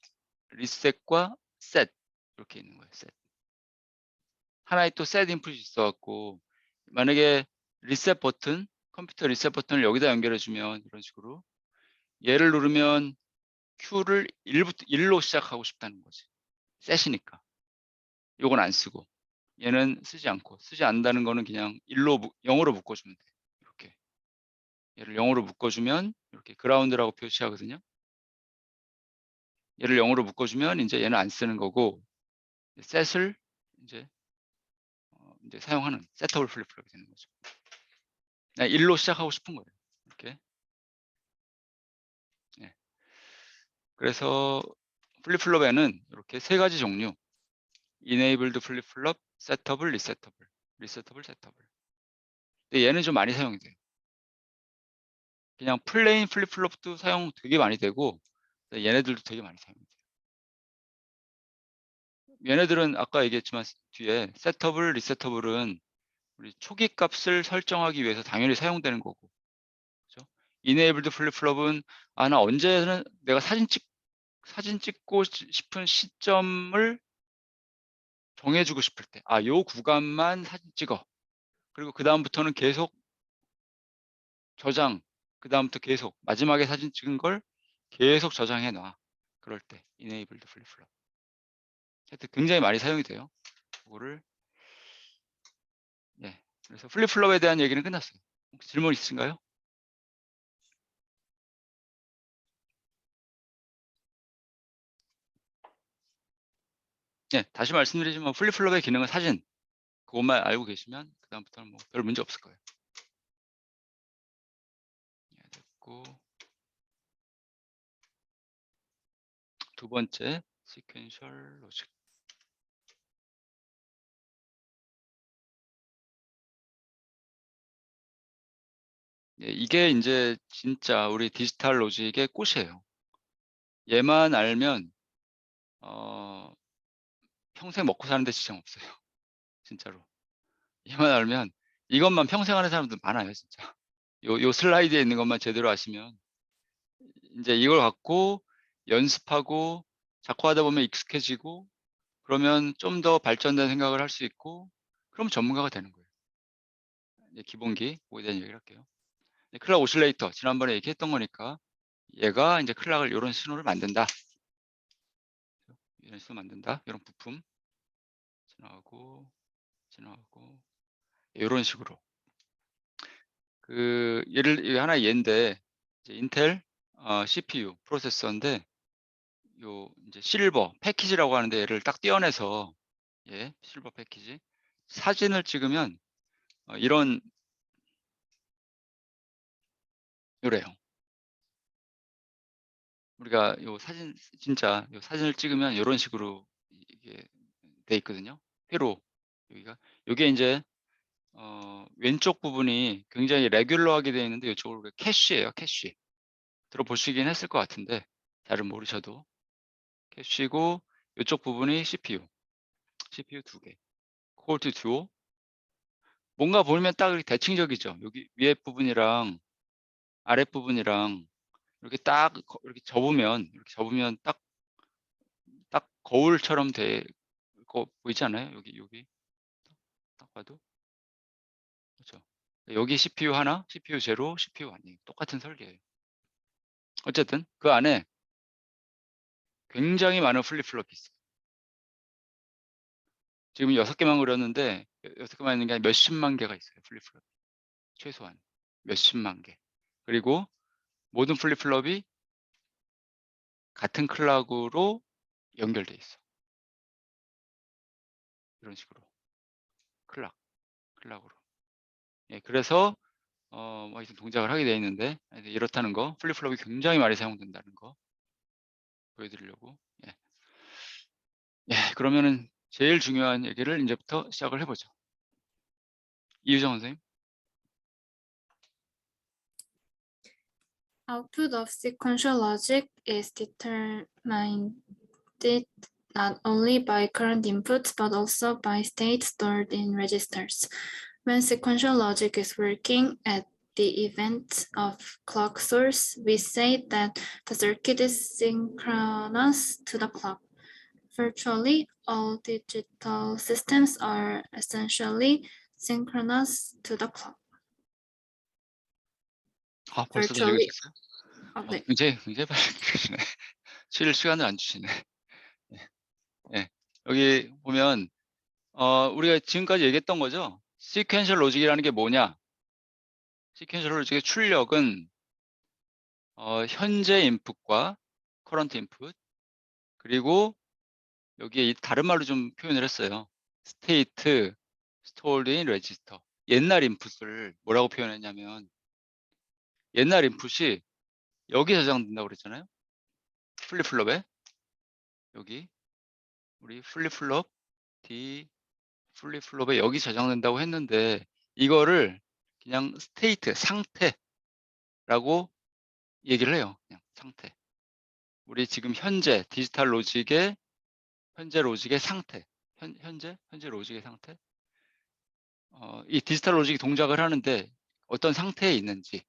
리셋과 셋 이렇게 있는 거예요. 셋. 하나의 또 셋 인풋이 있어갖고 만약에 리셋 버튼, 컴퓨터 리셋 버튼을 여기다 연결해주면 이런 식으로 얘를 누르면 Q를 1로 시작하고 싶다는 거지. 셋이니까. 요건 안 쓰고 얘는 쓰지 않고 쓰지 않는다는 거는 그냥 0으로 묶어주면 돼. 이렇게 얘를 0으로 묶어주면 이렇게 그라운드라고 표시하거든요. 얘를 0으로 묶어주면 이제 얘는 안 쓰는 거고 셋을 이제 사용하는 셋터블 플립플롭이 되는 거죠. 1로 시작하고 싶은 거예요. 이렇게. 네. 그래서 플립플롭에는 이렇게 세 가지 종류 enabled 플립플롭, setable, resetable, setable. 근데 얘는 좀 많이 사용이 돼요. 그냥 플레인 플립플롭도 사용 되게 많이 되고 얘네들도 되게 많이 사용이 돼요. 얘네들은 아까 얘기했지만 뒤에 setable, resetable은 우리 초기 값을 설정하기 위해서 당연히 사용되는 거고, 그렇죠? enabled 플립플롭은 나 언제는 내가 사진 찍고 싶은 시점을 정해주고 싶을 때, 요 구간만 사진 찍어. 그리고 그 다음부터는 계속 저장, 그 다음부터 계속 마지막에 사진 찍은 걸 계속 저장해 놔. 그럴 때 enabled 플립플롭. 하여튼 굉장히 많이 사용이 돼요. 그거를 그래서 플립플롭에 대한 얘기는 끝났어요. 혹시 질문 있으신가요? 다시 말씀드리지만 플립플롭의 기능은 사진. 그것만 알고 계시면 그 다음부터는 뭐 별 문제 없을 거예요. 됐고 두 번째 시퀀셜 로직. 이게 이제 진짜 우리 디지털 로직의 꽃이에요. 얘만 알면 평생 먹고 사는데 지장 없어요. 진짜로. 얘만 알면 이것만 평생 하는 사람들 많아요. 진짜. 요 슬라이드에 있는 것만 제대로 아시면 이제 이걸 갖고 연습하고 자꾸 하다 보면 익숙해지고 그러면 좀 더 발전된 생각을 할 수 있고 그럼 전문가가 되는 거예요. 이제 기본기 그거에 대한 얘기를 할게요. 클락 오실레이터 지난번에 얘기했던 거니까 얘가 이제 클락을 이런 신호를 만든다. 이런 신호 만든다. 이런 부품 지나가고 이런 식으로 얘를 하나 얘인데 이제 인텔 CPU 프로세서인데 요 이제 실버 패키지라고 하는데 얘를 딱 떼어내서 실버 패키지 사진을 찍으면 이런 요래요. 우리가 요 사진 진짜 요 사진을 찍으면 이런 식으로 이게 돼 있거든요. 회로 여기가 요게 이제 왼쪽 부분이 굉장히 레귤러하게 되어 있는데 이쪽으로 캐쉬예요. 캐쉬 들어보시긴 했을 것 같은데 잘은 모르셔도 캐쉬고 이쪽 부분이 CPU 두 개 코볼트 듀오 뭔가 보면 딱 이렇게 대칭적이죠. 여기 위에 부분이랑 아랫 부분이랑 이렇게 딱 이렇게 접으면 딱 거울처럼 거 보이지 않아요? 여기 딱 봐도 그렇죠. 여기 CPU 하나, CPU 제로, CPU 아니에요. 똑같은 설계예요. 어쨌든 그 안에 굉장히 많은 플립플롭이 있어요. 지금 6개만 그렸는데 6개만 있는 게 아니라 몇십만 개가 있어요. 플립플롭 최소한. 몇십만 개. 그리고 모든 플립플롭이 같은 클락으로 연결돼 있어. 이런 식으로 클락으로. 예, 그래서 뭐 하여튼 동작을 하게 되어 있는데 이렇다는 거, 플립플롭이 굉장히 많이 사용된다는 거 보여드리려고. 예. 예, 그러면은 제일 중요한 얘기를 이제부터 시작을 해보죠. 이유정 선생님. Output of sequential logic is determined not only by current inputs but also by state stored in registers. When sequential logic is working at the event of clock source, we say that the circuit is synchronous to the clock. Virtually all digital systems are essentially synchronous to the clock. 아, 벌써 다 Virtually. 읽으셨어요? 네. 굉장히 빨리 읽으시네. 쉴 시간을 안 주시네. 예. 예. 여기 보면 우리가 지금까지 얘기했던 거죠. 시퀀셜 로직이라는 게 뭐냐? 시퀀셜 로직의 출력은 현재 인풋과 커런트 인풋, 그리고 여기에 다른 말로 좀 표현을 했어요. 스테이트, 스토어드 인 레지스터. 옛날 인풋을 뭐라고 표현했냐면, 옛날 인풋이 여기 저장된다고 그랬잖아요. 플립플롭에. 여기 우리 플립플롭 D 플립플롭에 여기 저장된다고 했는데, 이거를 그냥 스테이트, 상태라고 얘기를 해요. 그냥 상태. 우리 지금 현재 디지털 로직의 현재 로직의 상태. 현재 로직의 상태. 이 디지털 로직이 동작을 하는데 어떤 상태에 있는지,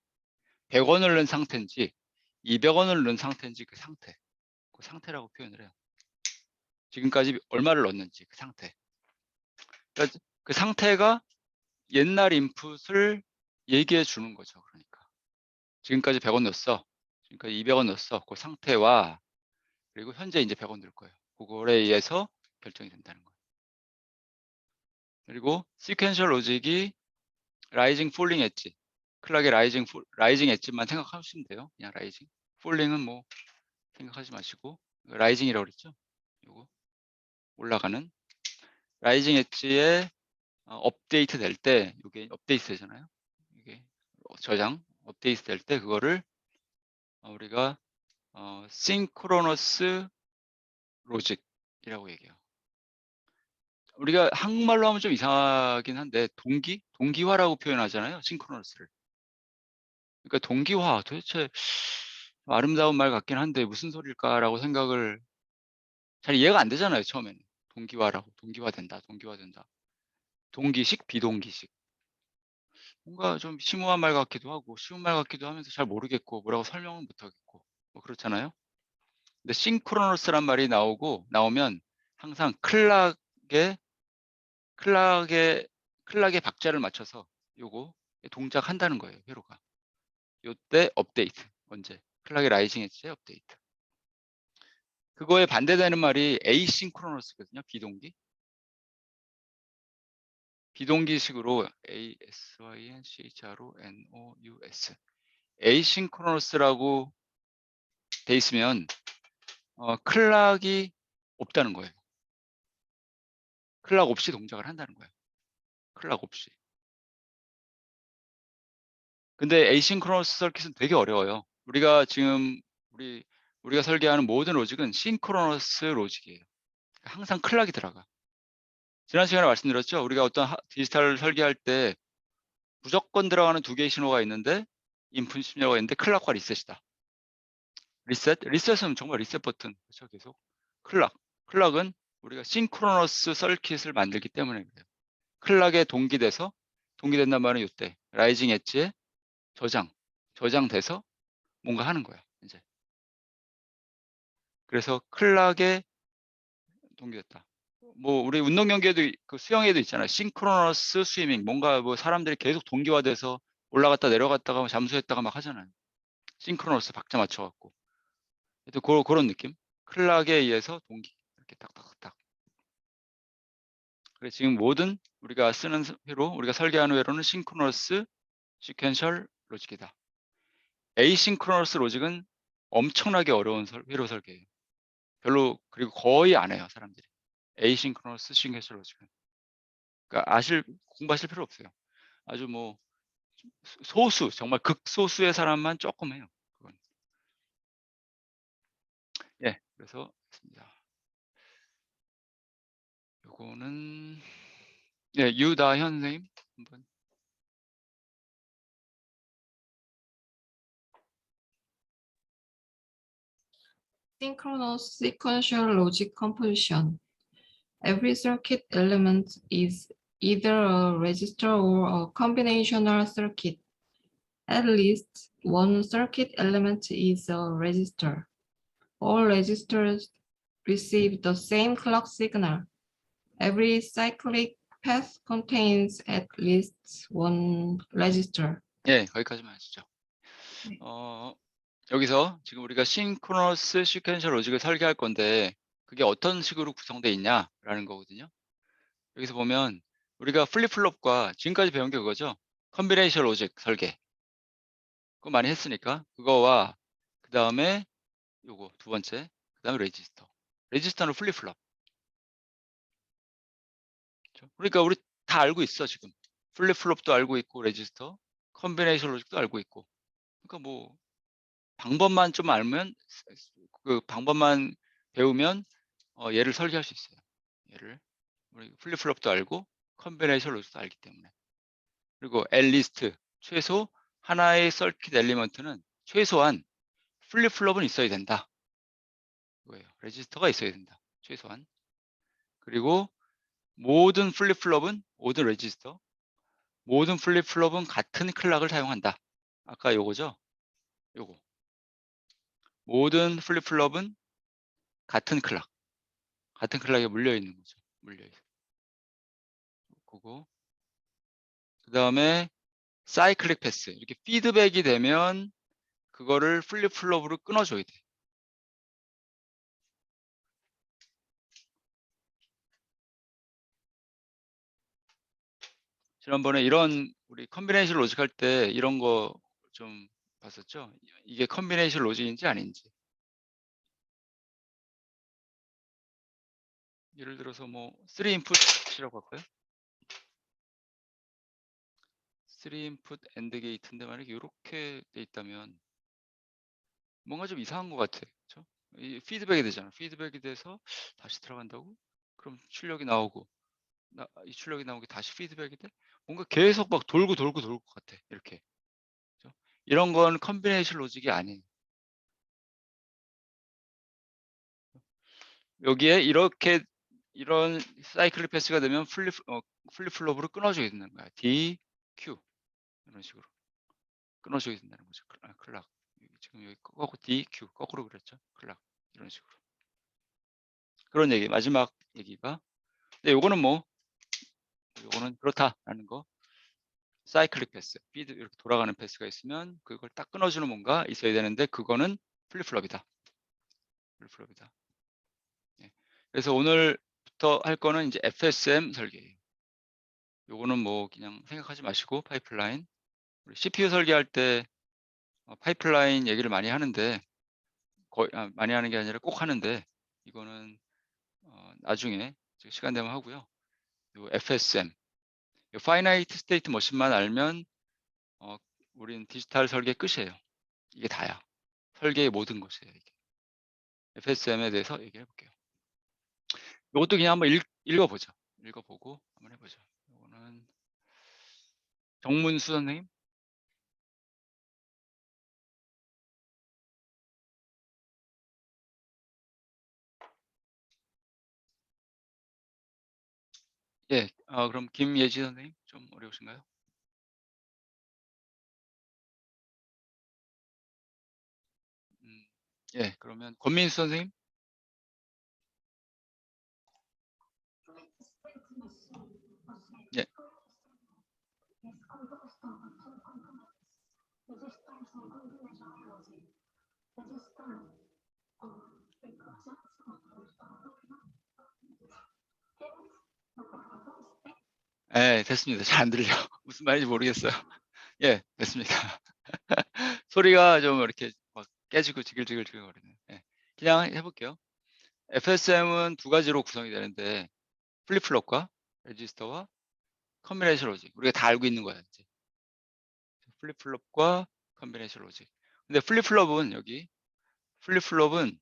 100원을 넣은 상태인지 200원을 넣은 상태인지 그 상태라고 표현을 해요. 지금까지 얼마를 넣었는지 그 상태. 그러니까 그 상태가 옛날 인풋을 얘기해 주는 거죠. 그러니까 지금까지 100원 넣었어. 지금까지 200원 넣었어. 그 상태와 그리고 현재 이제 100원 넣을 거예요. 그거에 의해서 결정이 된다는 거예요. 그리고 시퀀셜 로직이 라이징, 폴링 엣지. 클락의 라이징 엣지만 생각하시면 돼요. 그냥 라이징. 폴링은 뭐 생각하지 마시고 라이징이라고 그랬죠. 요거 올라가는 라이징 엣지에 업데이트 될 때, 이게 업데이트 되잖아요. 이게 저장 업데이트 될 때 그거를 우리가 싱크로너스 로직이라고 얘기해요. 우리가 한국말로 하면 좀 이상하긴 한데 동기화라고 표현하잖아요. 싱크로너스를. 그러니까 동기화 도대체 아름다운 말 같긴 한데 무슨 소릴까라고 생각을 잘 이해가 안 되잖아요. 처음에는 동기화된다. 동기식, 비동기식. 뭔가 좀 심오한 말 같기도 하고 쉬운 말 같기도 하면서 잘 모르겠고 뭐라고 설명은 못하겠고 뭐 그렇잖아요. 근데 싱크로너스란 말이 나오면 항상 클락의 박자를 맞춰서 요거 동작한다는 거예요. 회로가. 요때 업데이트. 언제? 클락의 라이징 엣지에 업데이트. 그거에 반대되는 말이 에이싱크로너스거든요. 비동기식으로 ASYNCHRONOUS 에이싱크로너스라고 돼 있으면 클락이 없다는 거예요. 클락 없이 동작을 한다는 거예요. 클락 없이. 근데 에이싱크로너스 서킷은 되게 어려워요. 우리가 지금 우리가 설계하는 모든 로직은 싱크로너스 로직이에요. 항상 클락이 들어가. 지난 시간에 말씀드렸죠. 우리가 어떤 디지털 설계할 때 무조건 들어가는 두 개의 신호가 있는데 인풋 신호가 있는데 클락과 리셋이다. 리셋은 정말 리셋 버튼. 그렇죠? 계속 클락은 우리가 싱크로너스 서킷을 만들기 때문에 그래요. 클락에 동기된단 말은 이때 라이징 엣지에 저장돼서 뭔가 하는 거야. 이제 그래서 클락에 동기됐다. 뭐 우리 운동 경기에도 그 수영에도 있잖아요. 싱크로너스 스위밍. 뭔가 뭐 사람들이 계속 동기화돼서 올라갔다 내려갔다가 잠수했다가 막 하잖아요. 싱크로너스 박자 맞춰갖고. 그런 느낌. 클락에 의해서 동기 이렇게 딱딱딱. 그래 지금 모든 우리가 쓰는 회로, 우리가 설계하는 회로는 싱크로너스, 시퀀셜 로직이다. 에이싱크로너스 로직은 엄청나게 어려운 회로 설계예요. 별로 그리고 거의 안 해요 사람들이. 에이싱크로너스 시퀀셜 로직은. 그러니까 공부하실 필요 없어요. 아주 뭐 소수 정말 극소수의 사람만 조금 해요. 그건. 예, 그래서 있습니다. 요거는 예, 유다현 선생님 한번. Synchronous sequential logic composition. Every circuit element is either a register or a combinational circuit. At least one circuit element is a register. All registers receive the same clock signal. Every cyclic path contains at least one register. 예, 거기까지만 하시죠. 네. 여기서 지금 우리가 싱크로너스 시퀀셜 로직을 설계할 건데 그게 어떤 식으로 구성되어 있냐라는 거거든요. 여기서 보면 우리가 플립플롭과 지금까지 배운 게 그거죠. 컨비네이션 로직 설계. 그거 많이 했으니까 그거와 그 다음에 요거 두 번째, 그 다음에 레지스터. 레지스터는 플립플롭. 그러니까 우리 다 알고 있어 지금. 플립플롭도 알고 있고 레지스터, 컨비네이션 로직도 알고 있고. 그러니까 뭐 방법만 좀 알면 그 방법만 배우면 얘를 설계할 수 있어요. 얘를 우리 플립플롭도 알고 컨비네이션 로직도 알기 때문에. 그리고 엘리스트 최소 하나의 서킷 엘리먼트는 최소한 플립플롭은 있어야 된다. 이거예요. 레지스터가 있어야 된다. 최소한. 그리고 모든 플립플롭은 모든 레지스터, 모든 플립플롭은 같은 클락을 사용한다. 아까 요거죠? 요거. 모든 플립플롭은 같은 클락. 같은 클락에 물려 있는 거죠. 물려 있어. 그거. 그 다음에 사이클릭 패스. 이렇게 피드백이 되면 그거를 플립플롭으로 끊어줘야 돼. 지난번에 이런 우리 컨비네이션 로직 할 때 이런 거 좀 봤었죠? 이게 컨비네이션 로직인지 아닌지. 예를 들어서 뭐 3인풋이라고 할까요? 3인풋 엔드 게이트인데 만약에 이렇게 돼 있다면 뭔가 좀 이상한 것 같아. 그렇죠? 이 피드백이 되잖아. 피드백이 돼서 다시 들어간다고? 그럼 출력이 나오고 이 출력이 나오게 다시 피드백이 돼? 뭔가 계속 막 돌고 돌고 돌 것 같아. 이렇게. 그렇죠? 이런 건 컨비네이션 로직이 아니에요. 여기에 이런 사이클릭 패스가 되면 플립플롭으로 끊어줘야 된다는 거야. D, Q 이런 식으로 끊어줘야 된다는 거죠. 클락. 지금 여기 거꾸로 D, Q 거꾸로 그랬죠. 클락 이런 식으로. 그런 얘기. 마지막 얘기가. 근데 요거는 요거는 그렇다라는 거. 사이클릭 패스, 피드 이렇게 돌아가는 패스가 있으면 그걸 딱 끊어주는 뭔가 있어야 되는데 그거는 플립플롭이다. 플립플롭이다. 예. 그래서 오늘부터 할 거는 이제 FSM 설계예요. 요거는 뭐 그냥 생각하지 마시고 파이프라인. 우리 CPU 설계할 때 파이프라인 얘기를 많이 하는데 거의 많이 하는 게 아니라 꼭 하는데 이거는 나중에 시간 되면 하고요. 요 FSM, 요 파이나이트 스테이트 머신만 알면 우린 디지털 설계 끝이에요. 이게 다야. 설계의 모든 것이에요. 이게. FSM에 대해서 얘기해 볼게요. 이것도 그냥 한번 읽어보죠. 읽어보고 한번 해보죠. 이거는 정문수 선생님. 예, 그럼 김예지 선생님 좀 어려우신가요? 예, 그러면 권민수 선생님. 예. 예, 됐습니다. 잘 안 들려. 무슨 말인지 모르겠어요. 예, 됐습니다. 소리가 좀 이렇게 막 깨지고 지글지글 거리네. 예. 그냥 해볼게요. FSM은 두 가지로 구성이 되는데 플립플롭과 레지스터와 컨비네이션 로직. 우리가 다 알고 있는 거야. 이제. 플립플롭과 컨비네이션 로직. 근데 플립플롭은 여기 플립플롭은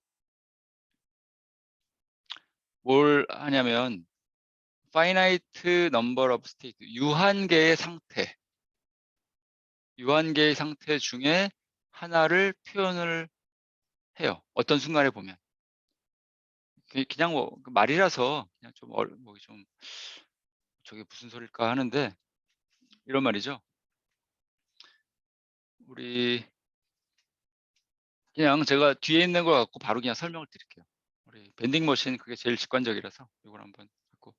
뭘 하냐면 finite number of state, 유한계의 상태, 유한계의 상태 중에 하나를 표현을 해요. 어떤 순간에 보면. 그냥 뭐 말이라서 그냥 좀 뭐 좀 저게 무슨 소릴까 하는데 이런 말이죠. 우리 그냥 제가 뒤에 있는 걸 갖고 바로 그냥 설명을 드릴게요. 우리 밴딩 머신 그게 제일 직관적이라서 이걸 한번 갖고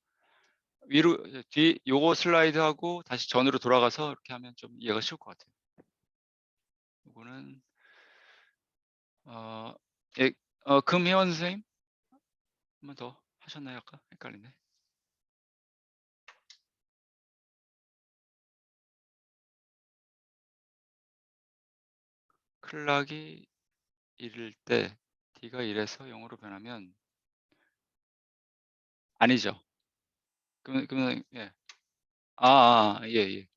위로 뒤 요거 슬라이드하고 다시 전으로 돌아가서 이렇게 하면 좀 이해가 쉬울 것 같아요. 요거는 예, 금혜원 선생님 한 번 더 하셨나요? 아까 헷갈리네. 클락이 1일 때 D가 1에서 0으로 변하면 아니죠. 그러면 예. 예.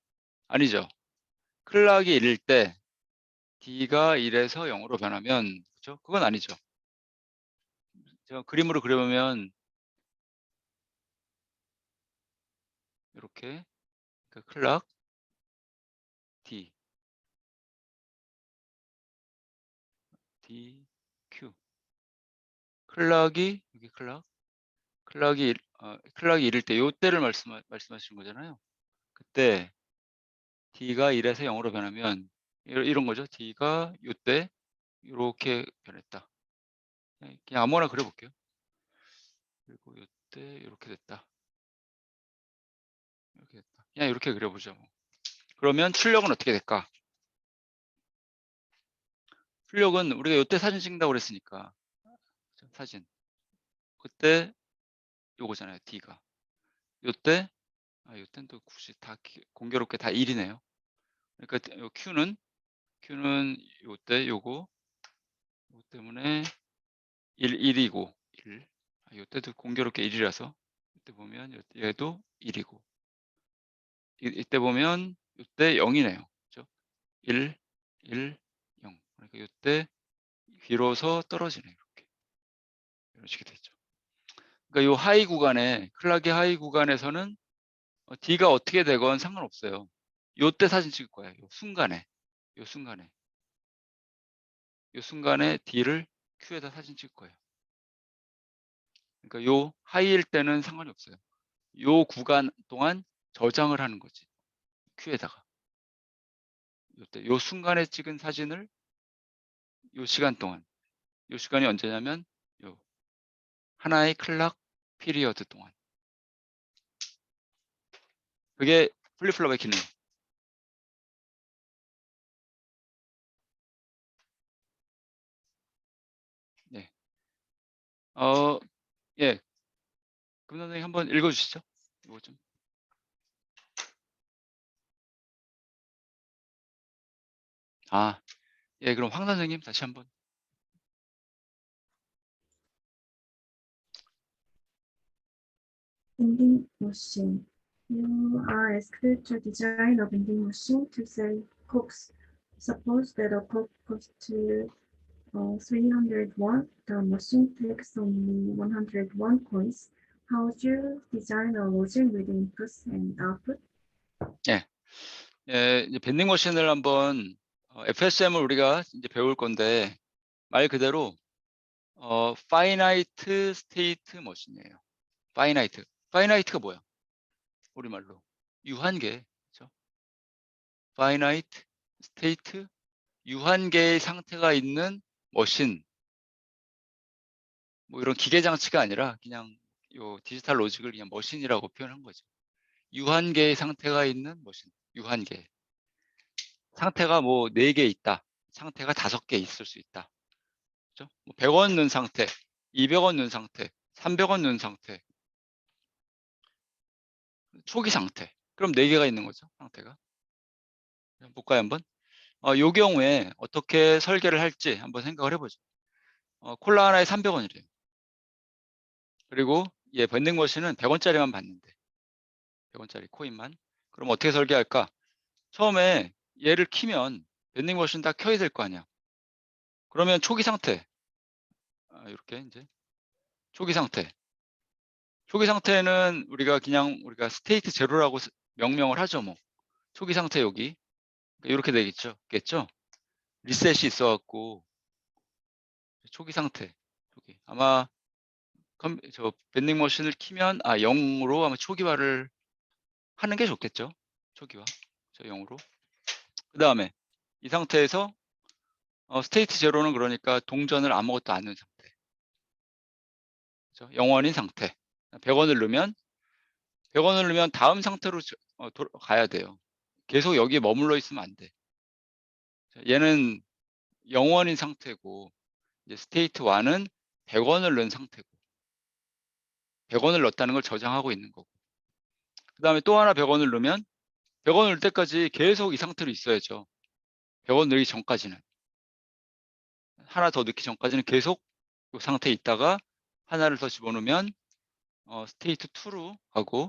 아니죠. 클락이 1일 때 D가 1에서 0으로 변하면 그죠? 그건 아니죠. 제가 그림으로 그려보면 이렇게 그 클락 D Q 클락이 여기 클락이 클락이 1일 때 요때를 말씀하시는 거잖아요. 그때 D가 1에서 0으로 변하면 이런 거죠. D가 요때 이렇게 변했다. 그냥 아무거나 그려볼게요. 그리고 요때 이렇게 됐다. 이렇게 됐다. 그냥 이렇게 그려보죠. 뭐. 그러면 출력은 어떻게 될까? 출력은 우리가 요때 사진 찍는다고 그랬으니까 사진 그때 요거잖아요. D가 요때 요때는 또 굳이 다 공교롭게 다 1이네요. 그러니까 요 Q는 요때 요거 때문에 1이고 1. 요때도 공교롭게 1이라서 이때 보면 얘도 1이고 이때 보면 이때 0이네요. 그죠? 1, 1, 0. 그러니까 이때 비로소 떨어지네요. 이렇게. 이런 식이 되죠. 그러니까 이 하이 구간에, 클락의 하이 구간에서는 D가 어떻게 되건 상관없어요. 이때 사진 찍을 거예요. 이 순간에. 이 순간에 D를 Q에다 사진 찍을 거예요. 그러니까 요 하이일 때는 상관이 없어요. 요 구간 동안 저장을 하는 거지. Q에다가. 요때 요 순간에 찍은 사진을 요 시간 동안 요 시간이 언제냐면 요 하나의 클락 피리어드 동안 그게 플립플롭의 기능. 네. 예. 금 선생님 한번 읽어주시죠. 이거 좀. 예. 그럼 황 선생님 다시 한번. Vending machine. You are asked to design a vending machine to sell Cokes. Suppose that a Coke costs 300 won. The machine takes only 101 coins. How would you design a logic with inputs and output? 예, 이제 밴딩 머신을 한번 FSM을 우리가 이제 배울 건데 말 그대로 finite state 머신이에요. finite가 뭐야? 우리말로 유한계. 그렇죠? finite state 유한계의 상태가 있는 머신. 뭐 이런 기계 장치가 아니라 그냥 요 디지털 로직을 그냥 머신이라고 표현한 거죠. 유한계의 상태가 있는 머신. 유한계. 상태가 뭐 4개 있다. 상태가 5개 있을 수 있다. 그죠? 뭐 100원 넣은 상태, 200원 넣은 상태, 300원 넣은 상태, 초기 상태. 그럼 4개가 있는 거죠, 상태가. 볼까요, 한번? 요 경우에 어떻게 설계를 할지 한번 생각을 해보죠. 콜라 하나에 300원이래요. 그리고 얘 밴딩머신은 100원짜리만 받는데 100원짜리 코인만. 그럼 어떻게 설계할까? 처음에 얘를 키면 밴딩머신 다 켜야 될 거 아니야. 그러면 초기 상태 이렇게 이제 초기 상태는 우리가 스테이트 제로라고 명명을 하죠. 뭐 초기 상태 여기 이렇게 되겠죠. 리셋이 있어갖고 초기 상태 여기 아마 저 밴딩 머신을 키면 0으로 아마 초기화를 하는 게 좋겠죠. 초기화 저 0으로. 그 다음에 이 상태에서 스테이트 제로는 그러니까 동전을 아무것도 안 넣은 상태. 그렇죠? 0원인 상태. 100원을 넣으면 다음 상태로 가야 돼요. 계속 여기에 머물러 있으면 안 돼. 얘는 0원인 상태고 이제 스테이트 1은 100원을 넣은 상태고 100원을 넣었다는 걸 저장하고 있는 거고 그 다음에 또 하나 100원을 넣으면 100원을 넣을 때까지 계속 이 상태로 있어야죠. 100원 넣기 전까지는 하나 더 넣기 전까지는 계속 이 상태에 있다가 하나를 더 집어넣으면 스테이트 2로 가고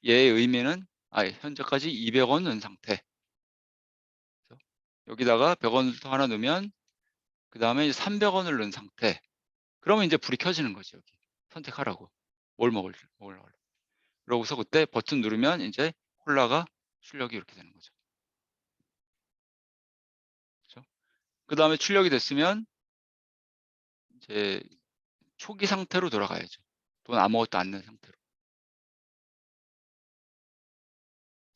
얘의 의미는 현재까지 200원 넣은 상태. 그래서 여기다가 100원을 더 하나 넣으면 그 다음에 300원을 넣은 상태. 그러면 이제 불이 켜지는 거죠. 여기 선택하라고 뭘 먹으려고. 그러고서 그때 버튼 누르면 이제 콜라가 출력이 이렇게 되는 거죠. 그렇죠? 그 다음에 출력이 됐으면 이제 초기 상태로 돌아가야죠. 돈 아무것도 안 넣은 상태로.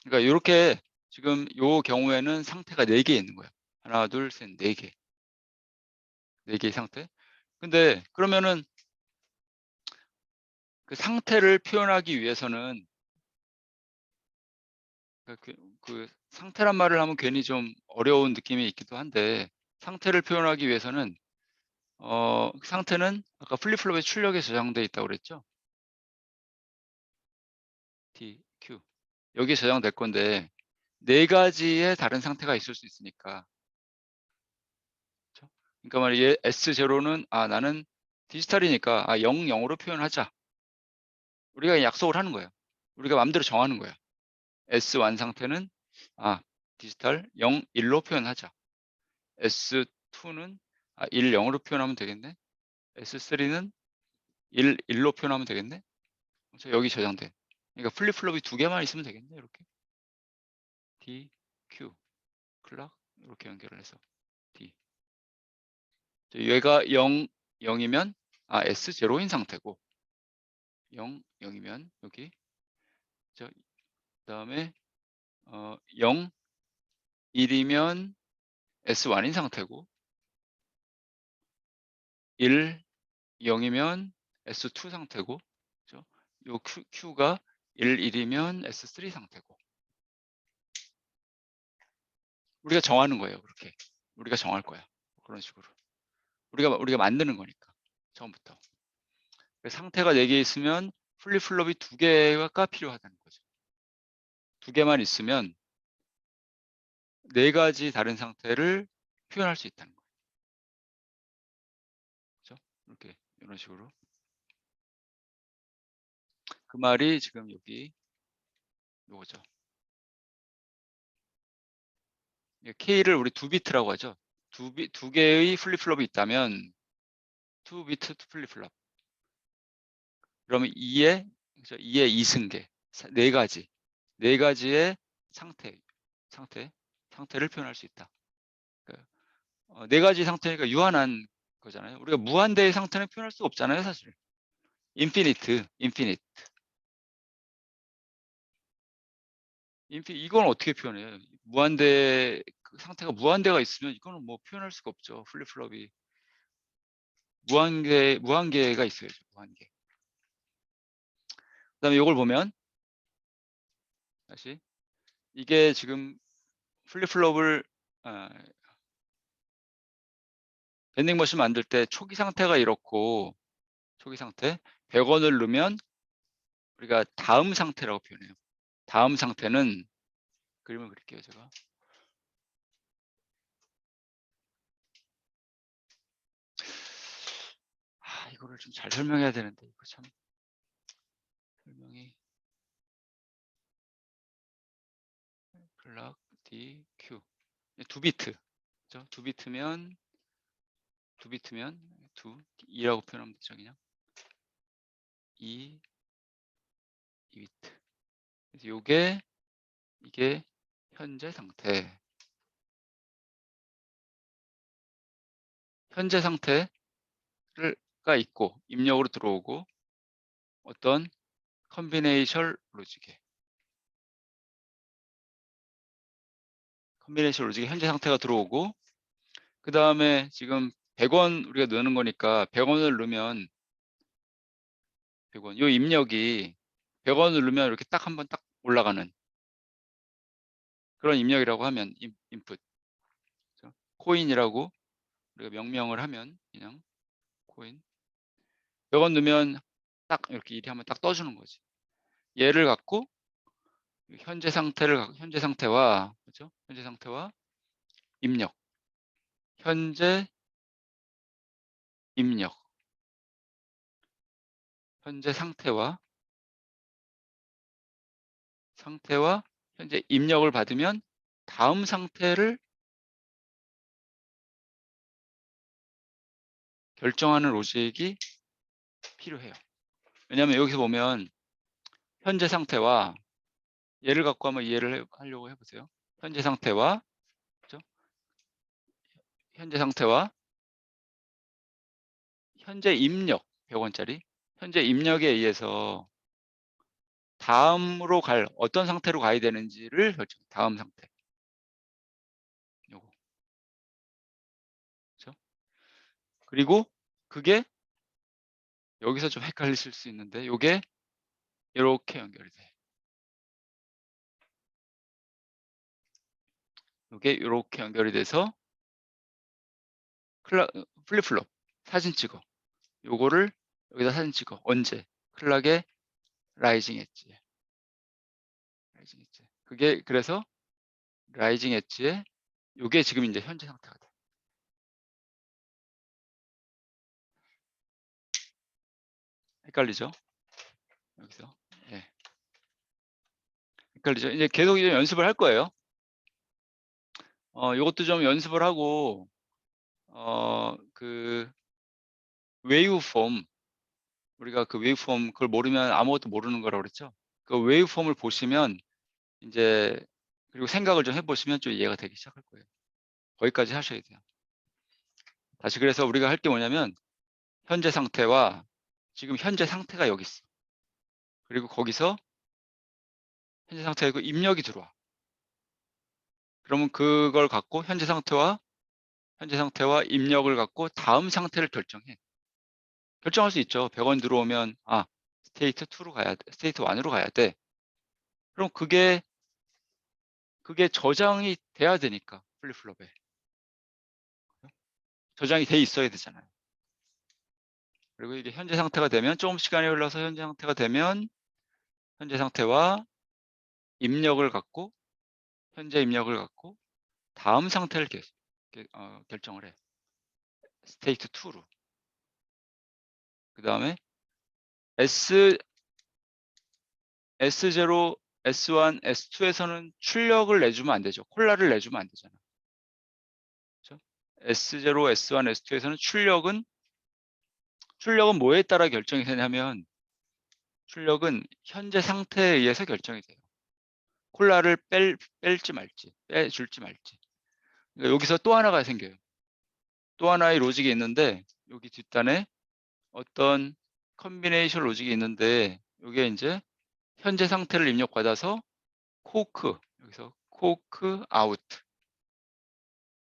그러니까 이렇게 지금 요 경우에는 상태가 4개 있는 거예요. 하나, 둘, 셋, 4개. 4개의 상태. 근데 그러면은 그 상태를 표현하기 위해서는 그 상태란 말을 하면 괜히 좀 어려운 느낌이 있기도 한데 상태를 표현하기 위해서는 상태는 아까 플립플롭의 출력에 저장되어 있다고 그랬죠? T, Q. 여기에 저장될 건데 4가지의 다른 상태가 있을 수 있으니까. 그렇죠? 그러니까 말이야 S0는 나는 디지털이니까 0, 0으로 표현하자. 우리가 약속을 하는 거예요. 우리가 마음대로 정하는 거야. S1 상태는 디지털 0, 1로 표현하자. S2는 1, 0으로 표현하면 되겠네. S3는 1, 1로 표현하면 되겠네. 그래서 여기 저장돼. 그러니까 플립플롭이 2개만 있으면 되겠네. 이렇게 D, Q, 클락 이렇게 연결을 해서 D. 얘가 0, 0이면 S0인 상태고 0, 0이면 여기 그 다음에 0, 1이면 S1인 상태고 1, 0이면 S2 상태고 그렇죠? 요 Q가 1, 1이면 S3 상태고 우리가 정하는 거예요. 그렇게 우리가 정할 거야. 그런 식으로 우리가 만드는 거니까 처음부터. 상태가 4개 있으면 플립플롭이 2개가 필요하다는 거죠. 2개만 있으면 4가지 다른 상태를 표현할 수 있다는 거예요. 그렇죠? 이렇게 이런 식으로. 그 말이 지금 여기 요거죠. K를 우리 2비트라고 하죠. 2개의 플립플롭이 있다면 2비트 플립플롭. 그러면 2의 2승계 4가지. 4가지의 상태를 표현할 수 있다. 4가지 상태니까 유한한 거잖아요. 우리가 무한대의 상태는 표현할 수 없잖아요, 사실. 인피니트. 이건 어떻게 표현해요? 무한대 상태가 무한대가 있으면 이거는 뭐 표현할 수가 없죠. 플립플롭이 무한계가 있어야죠. 무한계. 그다음에 이걸 보면 다시 이게 지금 플립플롭을 밴딩 머신 만들 때 초기 상태가 이렇고 초기 상태 100원을 넣으면 우리가 다음 상태라고 표현해요. 다음 상태는 그림을 그릴게요, 제가. 이거를 좀 잘 설명해야 되는데 이거 참 설명이 클락 D Q 2비트 그죠? 2비트면 2이라고 표현하면 되죠 그냥 2비트 그래서 이게 현재 상태 가 있고 입력으로 들어오고 어떤 컨비네이션 로직에 현재 상태가 들어오고 그 다음에 지금 100원 우리가 넣는 거니까 100원을 넣으면 100원 요 입력이 100원을 넣으면 이렇게 딱 한번 딱 올라가는 그런 입력이라고 하면 인풋 코인이라고 우리가 명명을 하면 그냥 코인 100원 넣으면 딱 이렇게 일이 한번 딱 떠주는 거지. 얘를 갖고 현재 상태와 그렇죠? 현재 상태와 입력 현재 입력 현재 상태와 현재 입력을 받으면 다음 상태를 결정하는 로직이 필요해요. 왜냐하면 여기서 보면 현재 상태와 얘를 갖고 한번 이해를 하려고 해보세요. 현재 상태와 그렇죠? 현재 상태와 현재 입력 100원짜리 현재 입력에 의해서 다음으로 갈 어떤 상태로 가야 되는지를 결정. 다음 상태. 요거. 그렇죠? 그리고 그게 여기서 좀 헷갈리실 수 있는데 요게 이렇게 연결이 돼. 요게 이렇게 연결이 돼서 플립플롭 사진 찍어. 요거를 여기다 사진 찍어. 언제? 클락에 라이징 엣지. 그게 그래서 라이징 엣지에 요게 지금 이제 현재 상태가 돼. 헷갈리죠? 여기서. 예. 헷갈리죠? 이제 계속 이제 연습을 할 거예요. 요것도 좀 연습을 하고 그 웨이브폼 우리가 그 웨이브폼 그걸 모르면 아무것도 모르는 거라고 그랬죠. 그 웨이브폼을 보시면 이제 그리고 생각을 좀 해보시면 좀 이해가 되기 시작할 거예요. 거기까지 하셔야 돼요. 다시 그래서 우리가 할 게 뭐냐면 현재 상태와 지금 현재 상태가 여기 있어. 그리고 거기서 현재 상태가 있고 입력이 들어와. 그러면 그걸 갖고 현재 상태와 입력을 갖고 다음 상태를 결정해. 결정할 수 있죠. 100원 들어오면 스테이트 2로 가야 돼. 스테이트 1으로 가야 돼. 그럼 그게 저장이 돼야 되니까 플립플롭에 저장이 돼 있어야 되잖아요. 그리고 이게 현재 상태가 되면 조금 시간이 흘러서 현재 상태가 되면 현재 상태와 입력을 갖고 현재 입력을 갖고 다음 상태를 결정을 해. 스테이트 2로. 그 다음에 S0, S1, S2에서는 출력을 내주면 안 되죠. 콜라를 내주면 안 되잖아. 그렇죠? S0, S1, S2에서는 출력은 뭐에 따라 결정이 되냐면 출력은 현재 상태에 의해서 결정이 돼요. 콜라를 뺄지 말지, 빼줄지 말지. 그러니까 여기서 또 하나가 생겨요. 또 하나의 로직이 있는데 여기 뒷단에 어떤 컨비네이션 로직이 있는데 이게 이제 현재 상태를 입력받아서 코크 여기서 코크 아웃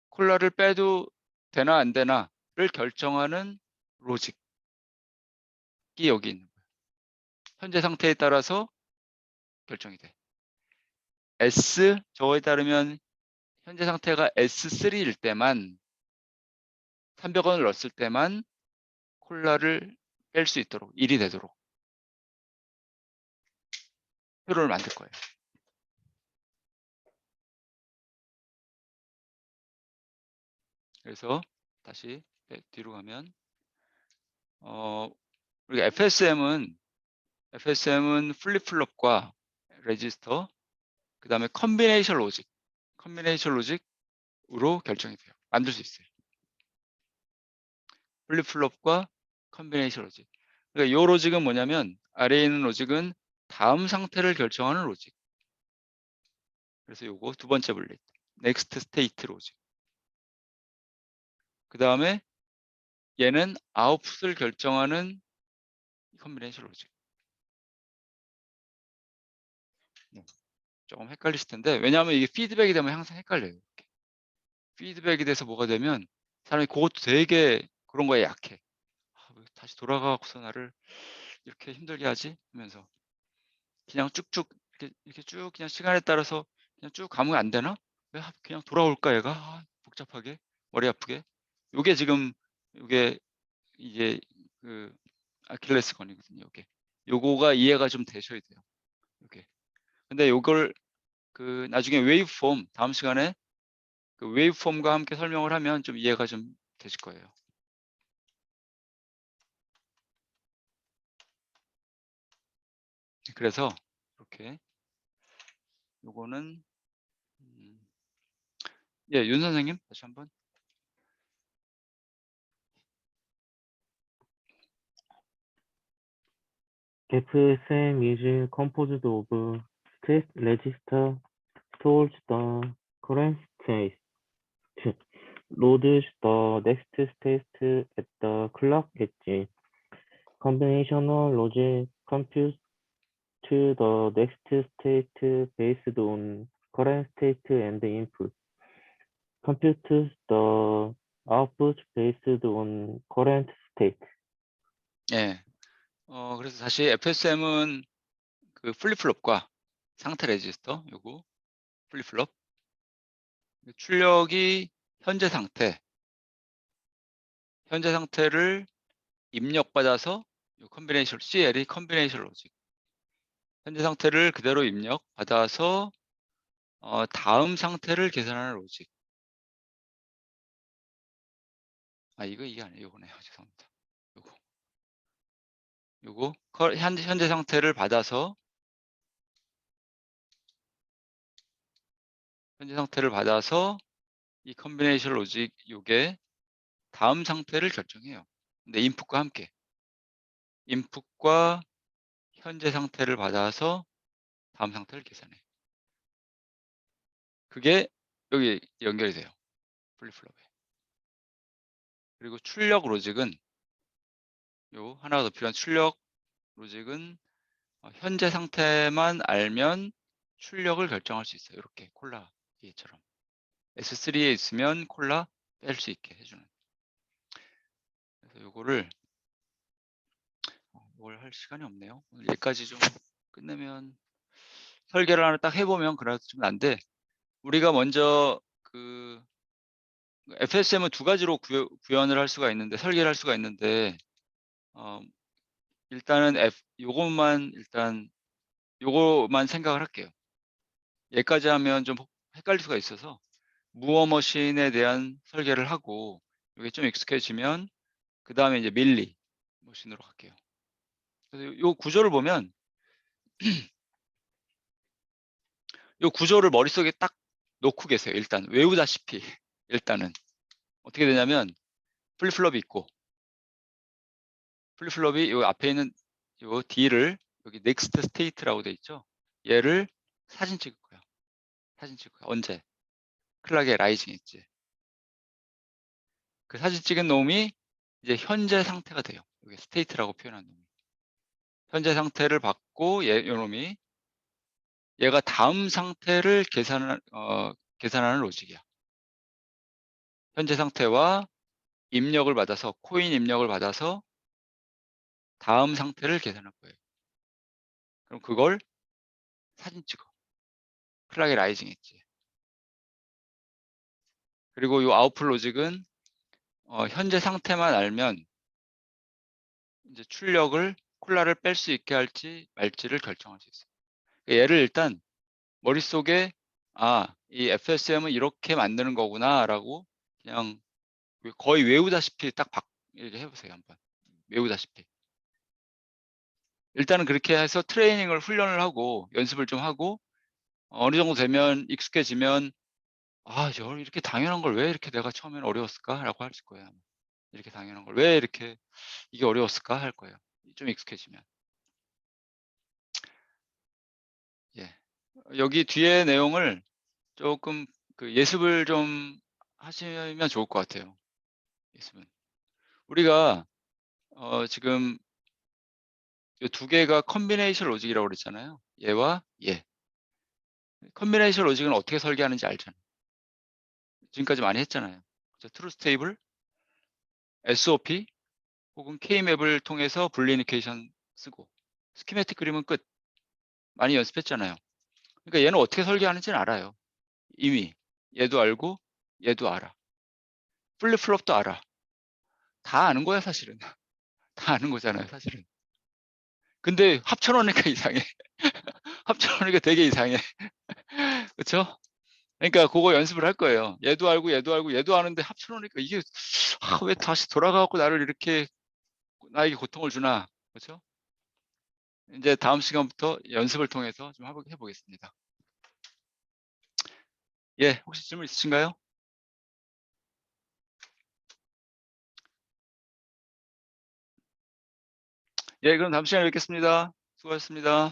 콜라를 빼도 되나 안 되나를 결정하는 로직이 여기 있는 거예요. 현재 상태에 따라서 결정이 돼. 저거에 따르면 현재 상태가 S3일 때만 300원을 넣었을 때만 콜라를 뺄 수 있도록 일이 되도록 표를 만들 거예요. 그래서 다시 뒤로 가면 우리가 FSM은 플립플롭과 레지스터, 그 다음에 컨비네이션 로직으로 결정이 돼요. 만들 수 있어요. 플립플롭과 컨비네이션 로직. 그러니까 이 로직은 뭐냐면 아래에 있는 로직은 다음 상태를 결정하는 로직. 그래서 요거 두 번째 분리. 넥스트 스테이트 로직. 그 다음에 얘는 아웃풋을 결정하는 컨비네이션 로직. 조금 헷갈리실 텐데 왜냐하면 이게 피드백이 되면 항상 헷갈려요. 이렇게. 피드백이 돼서 뭐가 되면 사람이 그것도 되게 그런 거에 약해. 왜 다시 돌아가고서 나를 이렇게 힘들게 하지? 하면서 그냥 쭉쭉 이렇게 쭉 그냥 시간에 따라서 그냥 쭉 가면 안 되나? 왜 그냥 돌아올까 얘가? 복잡하게 머리 아프게. 요게 지금 요게 이게 그 아킬레스건이거든요. 요게 요거가 이해가 좀 되셔야 돼요. 요게. 근데 요걸 그 나중에 웨이브폼 다음 시간에 그 웨이브폼과 함께 설명을 하면 좀 이해가 좀 되실 거예요. 그래서 이렇게 요거는 예, 윤 선생님 다시 한번. FSM is composed of state register stores the current state, loads the next state at the clock edge. Combinational logic computes to the next state based on current state and input. Computes the output based on current state. 예. 그래서 다시 FSM은 그 플립플롭과 상태 레지스터 요거 플립플롭 출력이 현재 상태를 입력받아서 요 컨비네이션 CL이 컨비네이션 로직 현재 상태를 그대로 입력받아서 다음 상태를 계산하는 로직. 이게 아니에요. 요거네요. 죄송합니다. 요거 현재 상태를 받아서 이 컨비네이션 로직 요게 다음 상태를 결정해요. 근데 인풋과 함께 인풋과 현재 상태를 받아서 다음 상태를 계산해. 그게 여기 연결이 돼요. 플립플롭에. 그리고 출력 로직은 요 하나가 더 필요한 출력 로직은 현재 상태만 알면 출력을 결정할 수 있어요. 이렇게 콜라 얘처럼 S3에 있으면 콜라 뺄 수 있게 해주는. 그래서 요거를 뭘 할 시간이 없네요. 오늘 여기까지 좀 끝내면 설계를 하나 딱 해보면 그래도 좀 난데 우리가 먼저 그 FSM은 두 가지로 구현을 할 수가 있는데 설계를 할 수가 있는데 일단은 요거만 생각을 할게요. 여기까지 하면 좀 헷갈릴 수가 있어서 무어 머신에 대한 설계를 하고 이게 좀 익숙해지면 그 다음에 이제 밀리 머신으로 갈게요. 그래서 요 구조를 보면 요 구조를 머릿속에 딱 놓고 계세요. 일단 외우다시피 일단은 어떻게 되냐면 플립플롭이 있고 플립플롭이 요 앞에 있는 요 D를 여기 넥스트 스테이트라고 돼 있죠. 얘를 사진 찍을 거야. 언제? 클락에 라이징 했지. 그 사진 찍은 놈이 이제 현재 상태가 돼요. 여기 스테이트라고 표현한 놈이. 현재 상태를 받고 요 놈이 얘가 다음 상태를 계산하는 로직이야. 현재 상태와 입력을 받아서 코인 입력을 받아서 다음 상태를 계산할 거예요. 그럼 그걸 사진 찍어. 클락에 라이징 했지. 그리고 이 아웃풋 로직은 현재 상태만 알면 이제 출력을 콜라를 뺄 수 있게 할지 말지를 결정할 수 있어요. 얘를 일단 머릿속에 이 FSM은 이렇게 만드는 거구나 라고 그냥 거의 외우다시피 딱 이렇게 해보세요. 한번 외우다시피. 일단은 그렇게 해서 트레이닝을 훈련을 하고 연습을 좀 하고 어느 정도 되면 익숙해지면 아, 이렇게 당연한 걸 왜 이렇게 내가 처음에는 어려웠을까라고 할 거예요. 이렇게 당연한 걸 왜 이렇게 이게 어려웠을까 할 거예요. 좀 익숙해지면. 예. 여기 뒤에 내용을 조금 그 예습을 좀 하시면 좋을 것 같아요. 예습은. 우리가 지금 이 두 개가 컨비네이션 로직이라고 그랬잖아요. 얘와 얘. 컨비네이션 로직은 어떻게 설계하는지 알잖아요. 지금까지 많이 했잖아요. 트루스 테이블, SOP 혹은 K맵을 통해서 불리니케이션 쓰고 스키매틱 그림은 끝. 많이 연습했잖아요. 그러니까 얘는 어떻게 설계하는지는 알아요. 이미 얘도 알고 얘도 알아. 플립플롭도 알아. 다 아는 거야 사실은. 다 아는 거잖아요 사실은. 근데 합쳐놓으니까 이상해. 합쳐놓으니까 되게 이상해. 그렇죠? 그러니까 그거 연습을 할 거예요. 얘도 알고 얘도 알고 얘도 아는데 합쳐놓으니까 이게 왜 다시 돌아가고 나를 이렇게 나에게 고통을 주나. 그렇죠? 이제 다음 시간부터 연습을 통해서 좀 해보겠습니다. 예, 혹시 질문 있으신가요? 예, 그럼 다음 시간에 뵙겠습니다. 수고하셨습니다.